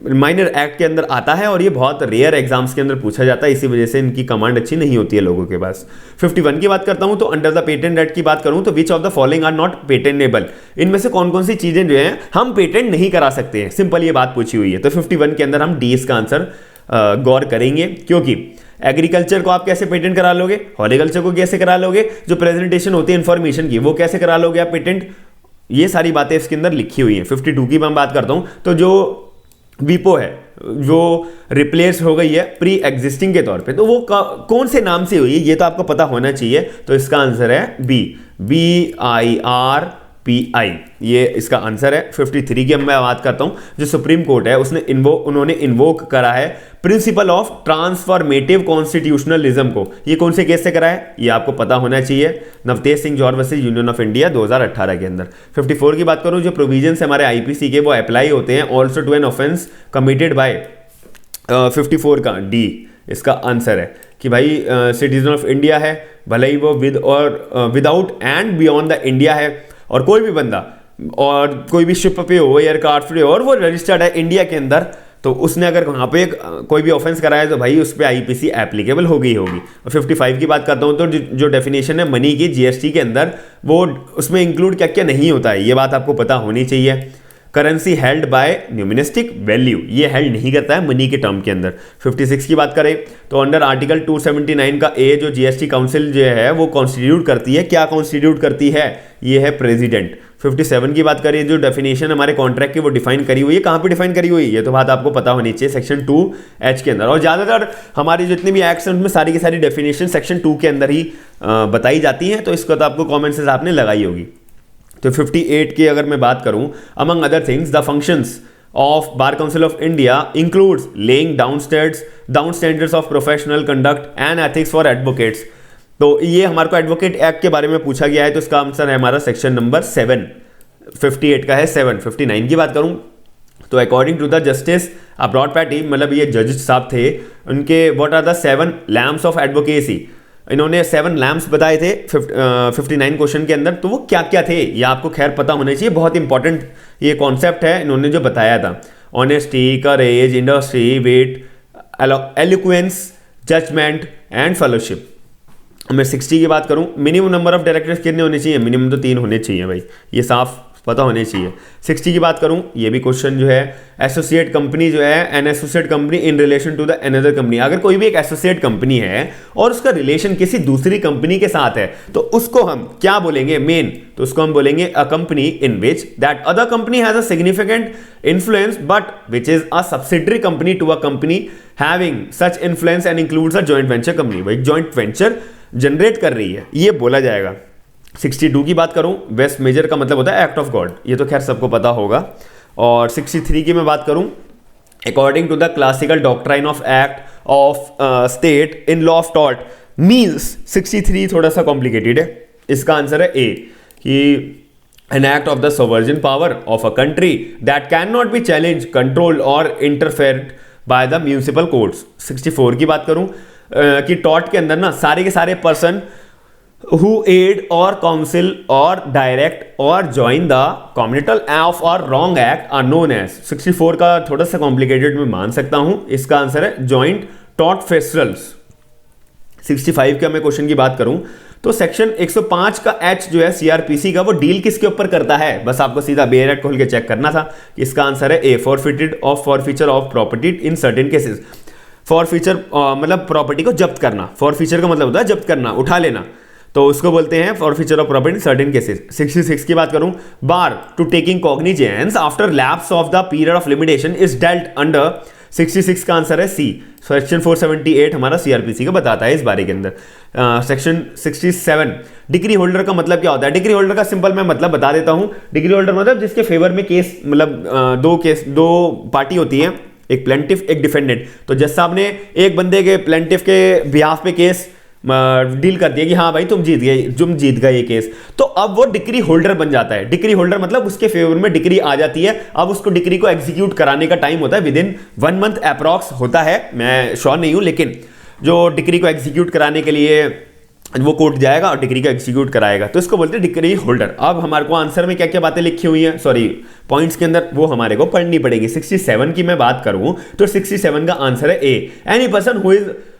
Speaker 1: माइनर एक्ट के अंदर आता है और ये बहुत रेयर एग्जाम्स के अंदर पूछा जाता है, इसी वजह से इनकी कमांड अच्छी नहीं होती है लोगों के पास। 51 की बात करता हूं तो अंडर द पेटेंट एक्ट की बात करूं तो which of the following are not patentable, इनमें से कौन कौन सी चीजें जो हैं हम पेटेंट नहीं करा सकते हैं, सिंपल ये बात पूछी हुई है। तो 51 के अंदर हम डी इसका आंसर गौर करेंगे, क्योंकि एग्रीकल्चर को आप कैसे पेटेंट करा लोगे, हॉर्टिकल्चर को कैसे करा लोगे, जो प्रेजेंटेशन होती है इंफॉर्मेशन की वो कैसे करा लोगे आप पेटेंट, ये सारी बातें इसके अंदर लिखी हुई हैं। 52 की मैं बात करता हूं तो जो वीपो है जो रिप्लेस हो गई है प्री एग्जिस्टिंग के तौर पे, तो वो कौन से नाम से हुई है ये तो आपको पता होना चाहिए, तो इसका आंसर है बी, BIRPI, ये इसका आंसर है। 53 की मैं बात करता हूं, जो सुप्रीम कोर्ट है उन्होंने इन्वोक करा है प्रिंसिपल ऑफ ट्रांसफॉर्मेटिव कॉन्स्टिट्यूशनलिज्म को, ये कौन से केस से करा है ये आपको पता होना चाहिए, नवतेज सिंह जौहर वर्सेस यूनियन ऑफ इंडिया 2018 के अंदर। 54 की बात करूं, जो प्रोविजंस हमारे आईपीसी के वो अप्लाई होते हैं also to an offence committed by 54 का डी इसका आंसर है कि भाई सिटीजन ऑफ इंडिया है, भले ही वो विद और without and beyond the India है, और कोई भी बंदा और कोई भी शिप पे हो, एयरक्राफ्ट पे हो और वो रजिस्टर्ड है इंडिया के अंदर, तो उसने अगर वहाँ पे कोई भी ऑफेंस कराया तो भाई उस पर आईपीसी एप्लीकेबल होगी होगी। और 55 की बात करता हूँ तो जो डेफिनेशन है मनी की जीएसटी के अंदर, वो उसमें इंक्लूड क्या क्या नहीं होता है, ये बात आपको पता होनी चाहिए। करेंसी हेल्ड बाय न्यूमिनिस्टिक वैल्यू, ये हेल्ड नहीं करता है मनी के टर्म के अंदर। 56 की बात करें तो अंडर आर्टिकल 279 का ए जो जीएसटी काउंसिल जो है वो कॉन्स्टिट्यूट करती है, क्या कॉन्स्टिट्यूट करती है, ये है प्रेसिडेंट। 57 की बात करें, जो डेफिनेशन हमारे कॉन्ट्रैक्ट की वो डिफाइन करी हुई है, कहाँ पे डिफाइन करी हुई है, ये तो बात आपको पता होनी चाहिए, सेक्शन 2H के अंदर। और ज़्यादातर हमारी जितने भी एक्ट्स हैं उनमें सारी की सारी डेफिनेशन सेक्शन 2 के अंदर ही बताई जाती हैं, तो इसको तो आपको कॉमन सेंस आपने लगाई होगी। तो 58 की अगर मैं बात करूं, among other things the functions of bar council of India includes laying down standards of professional conduct and ethics for advocates. तो ये हमारे को एडवोकेट एक्ट के बारे में पूछा गया है, तो इसका आंसर है हमारा सेक्शन नंबर 7, 58 का है 7। 59 की बात करूं तो according to the justice Abbott Parry, मतलब ये जज साहब थे, उनके what are the 7 lamps of advocacy, इन्होंने 7 लैम्प्स बताए थे 59 क्वेश्चन के अंदर। तो वो क्या क्या थे ये आपको खैर पता होने चाहिए, बहुत इंपॉर्टेंट ये कॉन्सेप्ट है इन्होंने जो बताया था। Honesty, courage, industry, wit, eloquence, judgment and fellowship. मैं 60 की बात करूं, मिनिमम नंबर ऑफ डायरेक्टर्स कितने होने चाहिए, मिनिमम तो 3 होने चाहिए भाई, ये साफ पता होने चाहिए। 60 की बात करूं, ये भी क्वेश्चन जो है, एसोसिएट कंपनी जो है, an associate company in relation to the another company. अगर कोई भी एक एसोसिएट कंपनी है और उसका रिलेशन किसी दूसरी कंपनी के साथ है तो उसको हम क्या बोलेंगे, मेन, तो उसको हम बोलेंगे a company in which that other company has a significant influence but which is a subsidiary company to a company having such influence and includes a joint venture company. भाई जॉइंट वेंचर जनरेट कर रही है, ये बोला जाएगा। 62 की बात करूं, वेस्ट मेजर का मतलब होता है एक्ट ऑफ गॉड, ये तो खैर सबको पता होगा। और 63 की मैं बात करूं, according to the classical doctrine of act of state in law of tort means, 63 थोड़ा सा कॉम्प्लिकेटेड है, इसका आंसर है ए, कि an act of the sovereign power of a country that cannot be challenged, controlled or interfered by the municipal courts। 64 की बात करूं कि टॉर्ट के अंदर ना सारे के सारे person who aid or counsel or direct or join the committal of or wrong act are known as। 64 का थोड़ा सा कॉम्प्लिकेटेड मैं मान सकता हूं, इसका आंसर है जॉइंट टॉर्ट फेस्टिवल्स। 65 का मैं क्वेश्चन की बात करूं तो सेक्शन 105 का एच जो है सीआरपीसी का, वो डील किसके ऊपर करता है, बस आपको सीधा बेयर एक्ट खोल के चेक करना था। इसका आंसर है A, forfeited of forfeiture of property in certain cases. Forfeiture मतलब प्रॉपर्टी को जब्त करना, फॉरफीचर का मतलब होता है जब्त करना, उठा लेना, तो उसको बोलते हैं forfeiture of property in certain cases. 66 की बात करूं, bar to taking cognizance after lapse of the period of limitation is dealt under. 66 का आंसर है सी, सेक्शन 478 हमारा सीआरपीसी का बताता है इस बारे के अंदर। सेक्शन 67 डिग्री होल्डर का मतलब क्या होता है, डिग्री होल्डर का सिंपल मैं मतलब बता देता हूं। डिग्री होल्डर मतलब जिसके फेवर में केस, मतलब दो पार्टी होती है, एक प्लेंटिफ एक डिफेंडेंट। तो जज साहब ने एक बंदे के प्लेंटिफ के बिहाफ पे केस डील कर दिया कि हाँ भाई तुम जीत गए ये केस, तो अब वो डिक्री होल्डर बन जाता है। डिक्री होल्डर मतलब उसके फेवर में डिक्री आ जाती है, अब उसको डिक्री को एग्जीक्यूट कराने का टाइम होता है विद इन 1 मंथ अप्रॉक्स होता है, मैं श्योर नहीं हूं, लेकिन जो डिक्री को एग्जीक्यूट कराने के लिए वो कोर्ट जाएगा और डिक्री को एग्जीक्यूट कराएगा, तो इसको बोलते हैं डिक्री होल्डर। अब हमारे को आंसर में क्या क्या बातें लिखी हुई हैं, सॉरी पॉइंट्स के अंदर, वो हमारे को पढ़नी पड़ेगी। 67 की मैं बात करूं तो 67 का आंसर है A, any person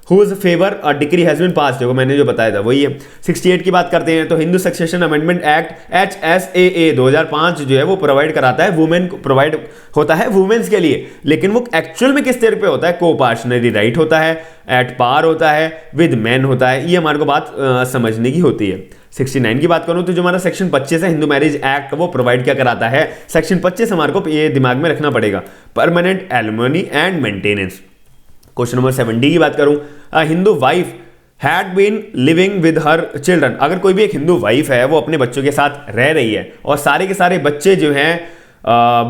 Speaker 1: whose favor a decree has been passed, देखो मैंने जो बताया था वही है। 68 की बात करते हैं तो Hindu succession amendment act HSAA 2005 जो है वो प्रोवाइड कराता है, वुमेन प्रोवाइड होता है वुमेन्स के लिए, लेकिन वो एक्चुअल में किस तरह पे होता है, कोपार्शनरी राइट होता है, एट पार होता है, विद मैन होता है, ये हमारे को बात समझने की होती है। 69 की बात करूं तो जो हमारा सेक्शन 25 है हिंदू मैरिज एक्ट, वो प्रोवाइड क्या कराता है, सेक्शन 25 हमारे को ये दिमाग में रखना पड़ेगा, permanent alimony and maintenance. Question number 70 की बात करूं, Hindu wife had been living with her children, अगर कोई भी एक हिंदू वाइफ है वो अपने बच्चों के साथ रह रही है और सारे के सारे बच्चे जो हैं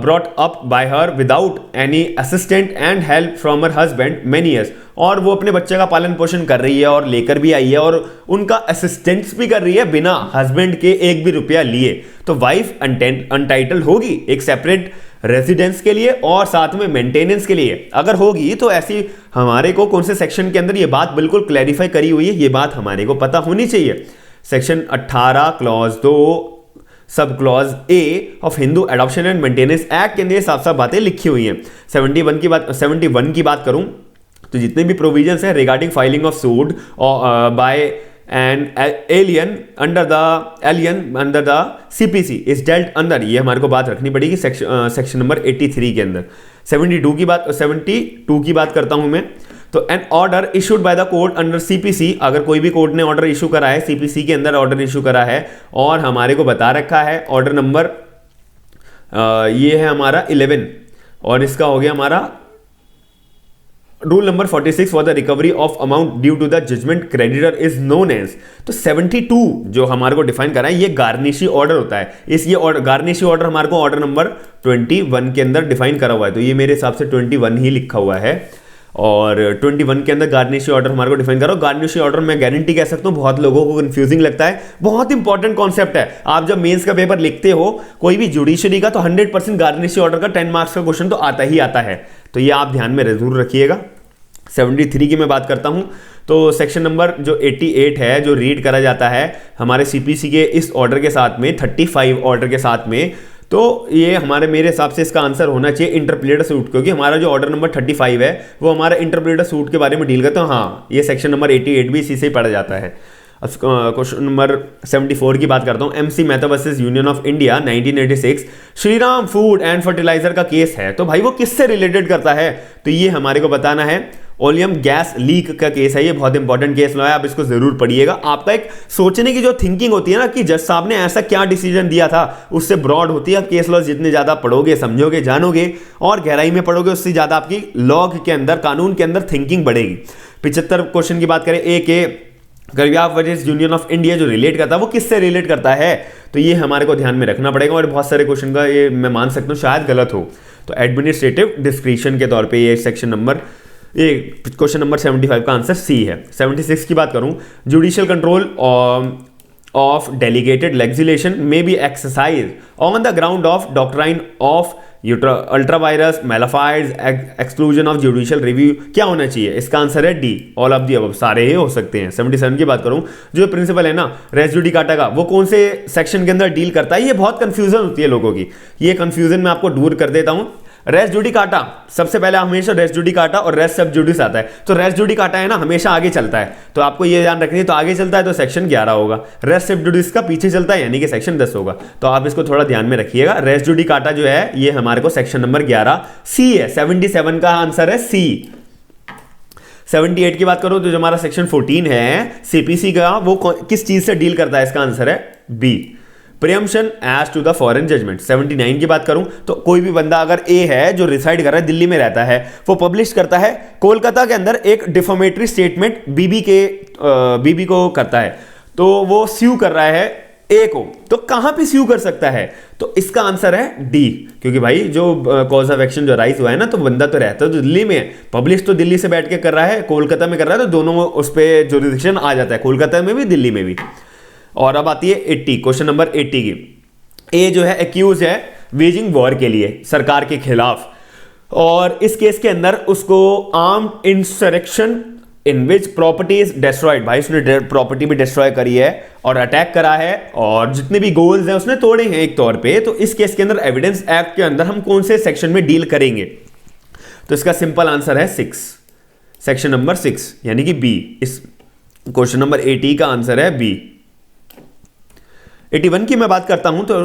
Speaker 1: brought up by her without any assistant and help from her husband many years, और वो अपने बच्चे का पालन पोषण कर रही है और लेकर भी आई है और उनका असिस्टेंस भी कर रही है बिना हस्बैंड के एक भी रुपया लिए, तो वाइफ अनटाइटल होगी एक सेपरेट रेजिडेंस के लिए और साथ में मेंटेनेंस के लिए। अगर होगी तो ऐसी हमारे को कौन से सेक्शन के अंदर ये बात बिल्कुल क्लैरिफाई करी हुई है, ये बात हमारे को पता होनी चाहिए। Section 18 clause 2 sub clause A of Hindu adoption and maintenance act के अंदर साफ साफ बातें लिखी हुई हैं। 71 की बात करूं तो जितने भी प्रोविजंस हैं regarding filing of suit by and alien under the CPC is dealt under, ये हमारे को बात रखनी पड़ेगी सेक्शन नंबर 83 के अंदर। 72 की बात करता हूं मैं, तो an order issued by the court under CPC, अगर कोई भी कोर्ट ने ऑर्डर इशू करा है, सीपीसी के अंदर ऑर्डर इशू करा है और हमारे को बता रखा है ऑर्डर नंबर ये है हमारा 11 और इसका हो गया हमारा rule number 46 for the recovery of amount due to the judgment creditor is known as, तो 72 जो हमारे को डिफाइन करा है ये गार्निशी ऑर्डर होता है। इस ये ऑर्डर गार्निशी ऑर्डर हमारे को ऑर्डर नंबर 21 के अंदर डिफाइन करा हुआ है, तो ये मेरे हिसाब से 21 ही लिखा हुआ है और 21 के अंदर गार्निशी ऑर्डर हमारे को डिफाइन करो। गार्निशी ऑर्डर मैं गारंटी कह सकता हूं बहुत लोगों को कंफ्यूजिंग लगता है, बहुत इंपॉर्टेंट कॉन्सेप्ट है। आप जब मेंस का पेपर लिखते हो कोई भी जुडिशरी का, तो 100% गार्निशी ऑर्डर का 10 मार्क्स का क्वेश्चन तो आता ही आता है, तो ये आप ध्यान में जरूर रखिएगा। 73 की मैं बात करता हूं तो सेक्शन नंबर जो 88 है जो रीड करा जाता है हमारे सीपीसी के इस ऑर्डर के साथ में 35 ऑर्डर के साथ में, तो ये हमारे मेरे हिसाब से इसका आंसर होना चाहिए इंटरप्लेटर सूट, क्योंकि हमारा जो ऑर्डर नंबर 35 है वो हमारा इंटरप्लेटर सूट के बारे में डील करता है। हाँ, ये सेक्शन नंबर 88 भी इसी से ही पढ़ा जाता है। क्वेश्चन नंबर 74 की बात करता हूं, MC Mehta versus union of India 1986 Shriram food and fertiliser का केस है, तो भाई वो किससे रिलेटेड करता है, तो ये हमारे को बताना है। ओलियम गैस लीक का केस है, ये बहुत इंपॉर्टेंट केस है, आप इसको जरूर पढ़िएगा। आपका एक सोचने की जो थिंकिंग होती है ना कि जज साहब ने ऐसा क्या डिसीजन दिया था, उससे ब्रॉड होती है। केस लॉ जितने ज्यादा पढ़ोगे, समझोगे, जानोगे और गहराई में पढ़ोगे, उससे ज्यादा आपकी लॉ के अंदर, कानून के अंदर थिंकिंग बढ़ेगी। 75 क्वेश्चन की बात करें, ए के करव्याफ वर्सेस यूनियन ऑफ इंडिया जो रिलेट करता है वो किससे रिलेट करता है, तो ये हमारे को ध्यान में रखना पड़ेगा। और बहुत सारे क्वेश्चन का ये मैं मान सकता हूँ शायद गलत हो, तो एडमिनिस्ट्रेटिव डिस्क्रिशन के तौर पे ये सेक्शन नंबर ये क्वेश्चन नंबर 75 का आंसर सी है। 76 की बात करूं, judicial control of delegated legislation में be exercise on the ground of doctrine of ultra vires mala fides exclusion of judicial review, क्या होना चाहिए, इसका आंसर है D, all of the above, सारे ही हो सकते हैं। 77 की बात करूं, जो प्रिंसिपल है ना रेस जुडिकाटा का, वो कौन से सेक्शन के अंदर डील करता है, ये बहुत कंफ्यूजन होती है लोगों की, ये कंफ्यूजन मैं आपको दूर कर देता हूं। रेस जुडिकाटा सबसे पहले हमेशा रेस जुडिकाटा और रेस सब जुडिस आता है, तो रेस जुडिकाटा है ना हमेशा आगे चलता है, तो आपको ये ध्यान रखनी है, तो आगे चलता है तो सेक्शन 11 होगा, रेस सब जुडिस का पीछे चलता है यानी कि सेक्शन 10 होगा, तो आप इसको थोड़ा ध्यान में रखिएगा। रेस जुडिकाटा जो है ये हमारे को सेक्शन नंबर 11 सी है, 77 का आंसर है सी। 78 की बात करो तो जो हमारा सेक्शन 14 है सीपीसी का, वो किस चीज से डील करता है, इसका आंसर है B, presumption as to the foreign judgment. 79 की बात करूं तो कोई भी बंदा अगर ए है जो रिसाइड कर रहा है, दिल्ली में रहता है, वो पब्लिश करता है कोलकाता के अंदर एक डिफॉमेटरी स्टेटमेंट बीबी को करता है, तो वो स्यू कर रहा है ए को, तो कहां पे स्यू कर सकता है, तो इसका आंसर है डी, क्योंकि भाई जो कॉज ऑफ एक्शन जो राइज हुआ है ना, तो बंदा तो रहता है तो दिल्ली में, पब्लिश तो दिल्ली से बैठ के कर रहा है, कोलकाता में कर रहा है, तो दोनों उस पर जुरिडिक्शन आ जाता है, कोलकाता में भी दिल्ली में भी। और अब आती है 80, क्वेश्चन नंबर 80 की, ए जो है एक्यूज है वेजिंग वॉर के लिए सरकार के खिलाफ, और इस केस के अंदर उसको armed insurrection in which property is destroyed, भाई उसने प्रॉपर्टी भी डिस्ट्रॉय करी है और अटैक करा है और जितने भी गोल्स हैं उसने तोड़े हैं एक तौर पे, तो इस केस के अंदर एविडेंस एक्ट के अंदर हम कौन से सेक्शन में डील करेंगे, तो इसका सिंपल आंसर है 6, सेक्शन नंबर 6 यानी कि बी। इस क्वेश्चन नंबर 80 का आंसर है बी। 81 की मैं बात करता हूं तो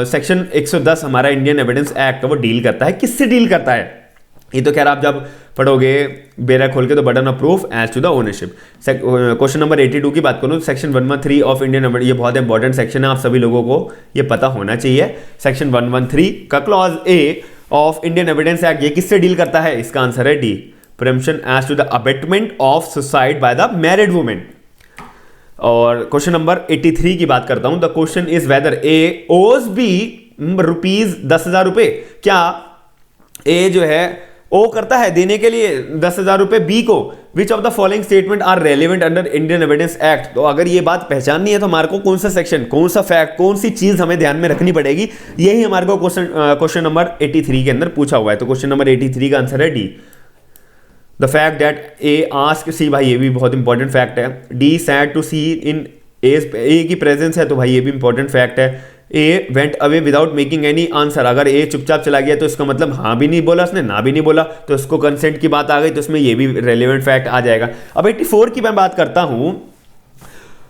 Speaker 1: सेक्शन 110 हमारा इंडियन एविडेंस एक्ट वो डील करता है, किससे डील करता है, ये तो खैर आप जब पढ़ोगे बेरा खोल के तो burden of proof as to the ownership. Question number 82 की बात करूं, सेक्शन 113 ऑफ इंडियन एविडेंस, ये बहुत इंपॉर्टेंट सेक्शन है, आप सभी लोगों को ये पता होना चाहिए। सेक्शन 113 का clause A of Indian evidence act ये किससे डील करता है, इसका आंसर है D, presumption as to the abetment of suicide by the married women. और क्वेश्चन नंबर 83 की बात करता हूं, the question is whether A owes B rupees 10,000 रुपए, क्या ए जो है ओ करता है देने के लिए 10,000 रुपए बी को, which of the following statement are relevant under Indian evidence act, तो अगर ये बात पहचाननी है तो हमारे को कौन सा सेक्शन, कौन सा फैक्ट, कौन सी चीज हमें ध्यान में रखनी पड़ेगी, यही हमारे को क्वेश्चन नंबर 83 के अंदर पूछा हुआ है, तो क्वेश्चन नंबर 83 का आंसर है D. The fact that A ask C, भाई ये भी बहुत इंपॉर्टेंट फैक्ट है, D said to C in A की प्रेजेंस है, तो भाई ये भी इंपॉर्टेंट फैक्ट है, A went away without making any answer. अगर ए चुपचाप चला गया तो इसका मतलब हाँ भी नहीं बोला उसने, ना भी नहीं बोला, तो इसको कंसेंट की बात आ गई, तो इसमें ये भी रेलिवेंट फैक्ट आ जाएगा। अब 84 की मैं बात करता हूं।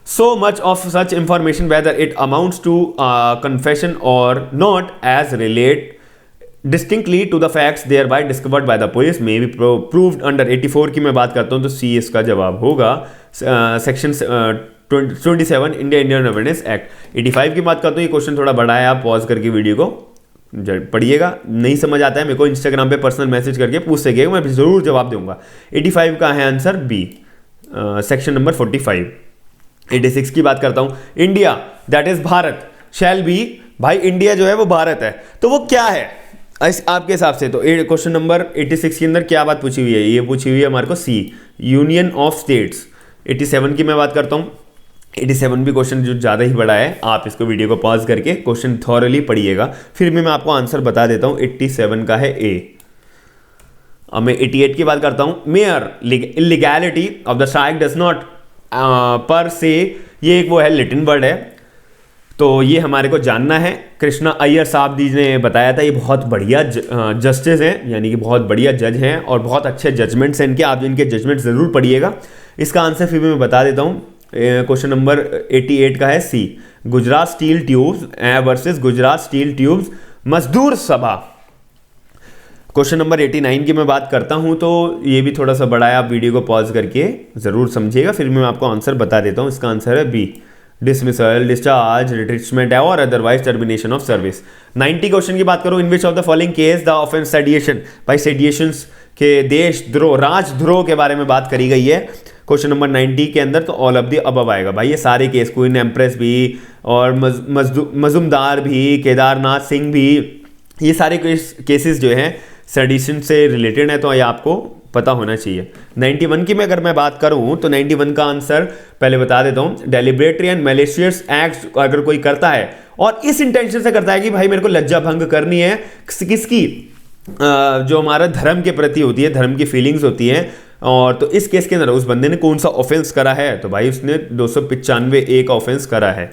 Speaker 1: So much of such information, whether it amounts to confession or not, as relate distinctly to the facts thereby discovered by the police, may be proved under 84 की मैं बात करता हूँ तो सी इसका जवाब होगा सेक्शन 27 इंडियन एविडेंस एक्ट। 85 की बात करता हूँ, ये क्वेश्चन थोड़ा बड़ा है, आप पॉज करके वीडियो को पढ़िएगा, नहीं समझ आता है मेरे को इंस्टाग्राम पे पर्सनल मैसेज करके पूछ सकेगा, मैं जरूर जवाब दूंगा। 85 का है आंसर बी, सेक्शन नंबर 45। 86 की बात करता हूं, India that is Bharat shall be, भाई इंडिया जो है वो भारत है, तो वो क्या है आपके हिसाब से? तो क्वेश्चन नंबर 86 के अंदर क्या बात पूछी हुई है? ये पूछी हुई है हमारे को सी, यूनियन ऑफ स्टेट्स। 87 की मैं बात करता हूं, 87 भी क्वेश्चन जो ज़्यादा ही बड़ा है, आप इसको वीडियो को पॉज करके क्वेश्चन थॉरली पढ़िएगा, फिर भी मैं आपको आंसर बता देता हूं। 87 का है ए। अब मैं 88 की बात करता हूं, mayor illegality of the strike does not पर से, ये एक वो है लिटिन वर्ड है, तो ये हमारे को जानना है। कृष्णा अय्यर साहब जी ने बताया था, ये बहुत बढ़िया जस्टिस हैं, यानी कि बहुत बढ़िया जज हैं और बहुत अच्छे जजमेंट्स हैं इनके, आप इनके जजमेंट ज़रूर पढ़िएगा। इसका आंसर फिर भी मैं बता देता हूँ, क्वेश्चन नंबर 88 का है C, Gujarat steel tubes versus Gujarat steel tubes Mazdoor Sabha. Question number 89 की मैं बात करता हूं, तो ये भी थोड़ा सा बड़ा है, आप वीडियो को पॉज करके जरूर समझिएगा, फिर मैं आपको आंसर बता देता हूं। इसका आंसर है बी, डिसमिसल, डिस्चार्ज, रिट्रीचमेंट है और otherwise termination of service. 90 question की बात करूं, in which of the following case the offence sedition, भाई सेडिएशंस के देशद्रोह राजद्रोह के बारे में बात करी गई है क्वेश्चन नंबर 90 के अंदर, तो ऑल ऑफ द अबव आएगा भाई। ये सारे केस, क्वीन एम्प्रेस भी और मजुमदार भी, केदारनाथ सिंह भी, ये सारे केसेस जो हैं सेडिशन से रिलेटेड है, तो ये आपको पता होना चाहिए। 91 की मैं अगर मैं बात करूं तो 91 का आंसर पहले बता देता हूं, डेलिब्रेटरी एंड मैलिशियस एक्ट अगर कोई करता है और इस इंटेंशन से करता है कि भाई मेरे को लज्जा भंग करनी है किसकी, जो हमारा धर्म के प्रति होती है, धर्म की फीलिंग्स होती हैं, और तो इस केस के अंदर उस बंदे ने कौन सा ऑफेंस करा है, तो भाई उसने 295 का ऑफेंस करा है।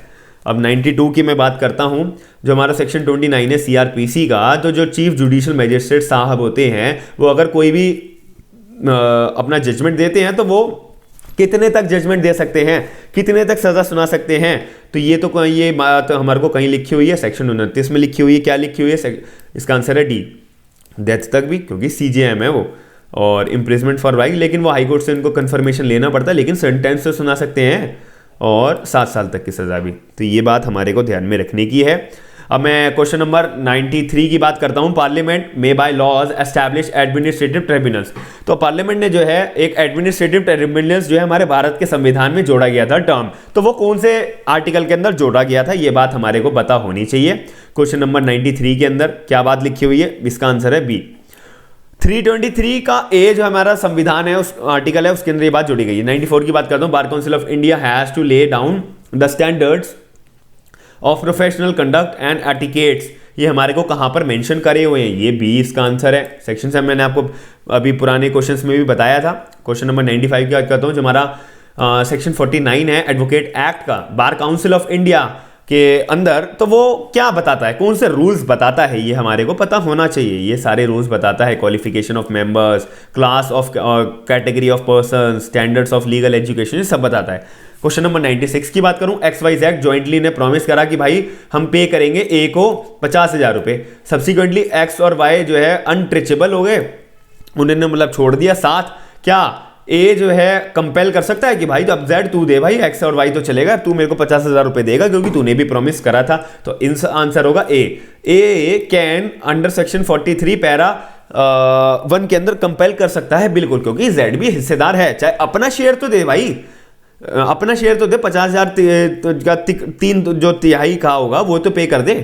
Speaker 1: अब 92 की मैं बात करता हूं, जो हमारा सेक्शन 29 है सीआरपीसी का, तो जो चीफ जुडिशियल मजिस्ट्रेट साहब होते हैं वो अगर कोई भी अपना जजमेंट देते हैं तो वो कितने तक जजमेंट दे सकते हैं, कितने तक सजा सुना सकते हैं, तो ये तो ये बात हमारे को कहीं लिखी हुई है, सेक्शन 29 में लिखी हुई है। क्या लिखी हुई है? इसका आंसर है डी, डेथ तक भी, क्योंकि सीजेएम है वो, और इम्प्रिजमेंट फॉर लाइफ, लेकिन वो हाईकोर्ट से उनको कंफर्मेशन लेना पड़ता है, लेकिन सेंटेंस तो सुना सकते हैं और 7 साल तक की सजा भी, तो ये बात हमारे को ध्यान में रखने की है। अब मैं क्वेश्चन नंबर 93 की बात करता हूं, पार्लियामेंट में by laws establish administrative tribunals. तो पार्लियामेंट ने जो है एक एडमिनिस्ट्रेटिव ट्रिब्यूनल्स जो है हमारे भारत के संविधान में जोड़ा गया था टर्म, तो वो कौन से आर्टिकल के अंदर जोड़ा गया था, ये बात हमारे को पता होनी चाहिए। क्वेश्चन नंबर 93 के अंदर क्या बात लिखी हुई है? इसका आंसर है बी, 323 का ए जो हमारा संविधान है, उस आर्टिकल है, उसके अंदर ये बात जोड़ी गई है। 94 की बात करता हूं, bar council of India has to lay down the standards of professional conduct and etiquettes, ये हमारे को कहां पर मेंशन करे हुए हैं? ये बी इसका आंसर है। सेक्शन से मैंने आपको अभी पुराने क्वेश्चंस में भी बताया था। क्वेश्चन नंबर 95 की बात करता हूं, जो हमारा सेक्शन 49 है एडवोकेट एक्ट का, बार काउंसिल ऑफ इंडिया के अंदर, तो वो क्या बताता है, कौन से रूल्स बताता है, ये हमारे को पता होना चाहिए। ये सारे रूल्स बताता है, qualification of members, class of category of person, standards of legal education, ये सब बताता है। क्वेश्चन नंबर 96 की बात करूं, XYZ जॉइंटली ने प्रॉमिस करा कि भाई हम पे करेंगे ए को 50,000 रुपए, सब्सिक्वेंटली एक्स और वाई जो है अनट्रिचेबल हो गए, उन्होंने मतलब छोड़ दिया साथ। क्या ए जो है कंपेल कर सकता है कि भाई तो अब जेड तू दे, भाई एक्स और वाई तो चलेगा, तू मेरे को 50,000 रुपए देगा क्योंकि तूने भी प्रॉमिस करा था, तो आंसर होगा ए कैन अंडर सेक्शन 43 पैरा 1 के अंदर कंपेल कर सकता है, बिल्कुल, क्योंकि जेड भी हिस्सेदार है, चाहे अपना शेयर तो दे भाई, अपना शेयर तो दे, 50,000 का 3 जो तिहाई का होगा वो तो पे कर दे।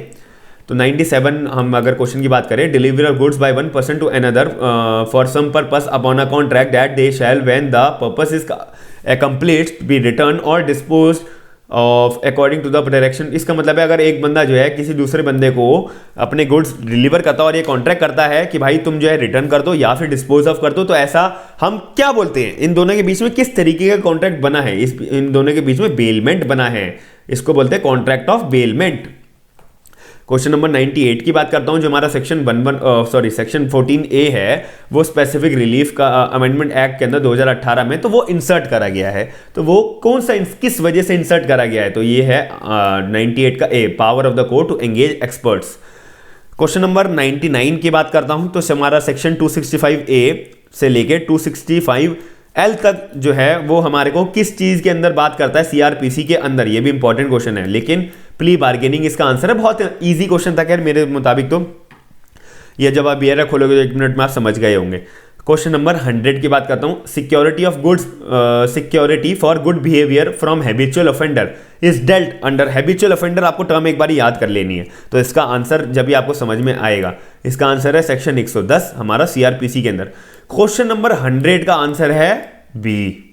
Speaker 1: तो 97 हम अगर क्वेश्चन की बात करें, deliver goods by 1 person to another for some purpose upon a contract that they shall when the purpose is accomplished be return और disposed of according to the direction. इसका मतलब है अगर एक बंदा जो है किसी दूसरे बंदे को अपने गुड्स डिलीवर करता है और ये कॉन्ट्रैक्ट करता है कि भाई तुम जो है रिटर्न कर दो या फिर डिस्पोज ऑफ कर दो, तो ऐसा हम क्या बोलते हैं, इन दोनों के बीच में किस तरीके का कॉन्ट्रैक्ट बना है, इन दोनों के बीच में बेलमेंट बना है, इसको बोलते हैं contract of bailment. Question number 98 की बात करता हूं, जो हमारा सेक्शन 14A है, वो स्पेसिफिक रिलीफ का अमेंडमेंट एक्ट के अंदर 2018 में, तो वो इंसर्ट करा गया है। तो वो कौन सा किस वजह से इंसर्ट करा गया है, तो ये है 98 का ए, power of the court to engage experts. Question number 99 की बात करता हूं, तो हमारा सेक्शन 265A से लेके 265L तक जो है वो हमारे को किस चीज के अंदर बात करता है, सीआरपीसी के अंदर। ये भी इंपॉर्टेंट क्वेश्चन है, लेकिन प्ली बार्गेनिंग इसका आंसर है। बहुत इजी क्वेश्चन था खैर मेरे मुताबिक, तो ये जब आप बियर खोलोगे तो 1 मिनट में आप समझ गए होंगे। क्वेश्चन नंबर 100 की बात करता हूं, security of goods, security for good behaviour from habitual offender is dealt under. Habitual offender आपको टर्म एक बार याद कर लेनी है, तो इसका आंसर जब भी आपको समझ में आएगा, इसका आंसर है सेक्शन 110 हमारा सीआरपीसी के अंदर। क्वेश्चन नंबर 100 का आंसर है बी,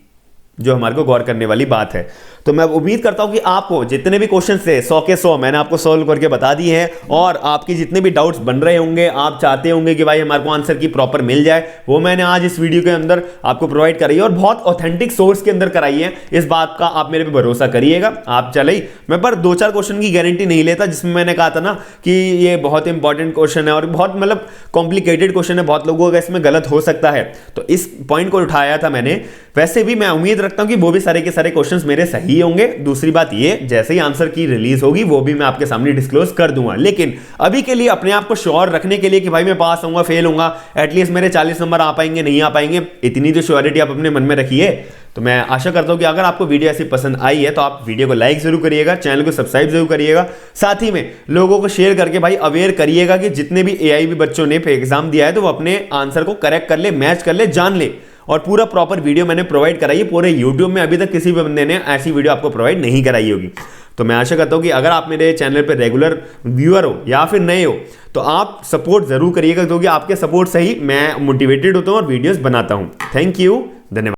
Speaker 1: जो हमारे को गौर करने वाली बात है। तो मैं उम्मीद करता हूं कि आपको जितने भी क्वेश्चन थे 100 के 100 मैंने आपको सॉल्व करके बता दिए हैं, और आपकी जितने भी डाउट्स बन रहे होंगे, आप चाहते होंगे कि भाई हमारे को आंसर की प्रॉपर मिल जाए, वो मैंने आज इस वीडियो के अंदर आपको प्रोवाइड कराई है, और बहुत ऑथेंटिक सोर्स के अंदर कराई है। इस बात का आप मेरे पे भरोसा करिएगा। आप चले, मैं पर 2-4 क्वेश्चन की गारंटी नहीं लेता, जिसमें मैंने कहा था ना कि ये बहुत इंपॉर्टेंट क्वेश्चन है और बहुत मतलब कॉम्प्लिकेटेड क्वेश्चन है, बहुत लोगों का इसमें गलत हो सकता है, तो इस पॉइंट को उठाया था मैंने। वैसे भी मैं उम्मीद रखता हूं कि वो भी सारे के सारे क्वेश्चंस मेरे सही होंगे। दूसरी बात ये, जैसे ही आंसर की रिलीज होगी वो भी मैं आपके सामने डिस्क्लोज कर दूंगा। लेकिन अभी के लिए अपने आप को श्योर रखने के लिए कि भाई मैं पास होऊंगा, फेल होऊंगा, एटलीस्ट मेरे 40 नंबर आ पाएंगे, नहीं आ पाएंगे, इतनी तो श्योरिटी आप अपने मन में रखिए। तो मैं आशा करता हूं कि अगर आपको वीडियो ऐसी पसंद आई है तो आप वीडियो को लाइक जरूर करिएगा, चैनल को सब्सक्राइब जरूर करिएगा, साथ ही में लोगों को शेयर करके भाई अवेयर करिएगा कि जितने भी एआईबी बच्चों ने एग्जाम दिया है तो वो अपने आंसर को करेक्ट कर ले, मैच कर ले, जान ले। और पूरा प्रॉपर वीडियो मैंने प्रोवाइड कराई है पूरे यूट्यूब में, अभी तक किसी भी बंदे ने ऐसी वीडियो आपको प्रोवाइड नहीं कराई होगी। तो मैं आशा करता हूं कि अगर आप मेरे चैनल पर रेगुलर व्यूअर हो या फिर नए हो तो आप सपोर्ट जरूर करिएगा, क्योंकि आपके सपोर्ट से ही मैं मोटिवेटेड होता हूं और वीडियोस बनाता हूं। थैंक यू, धन्यवाद।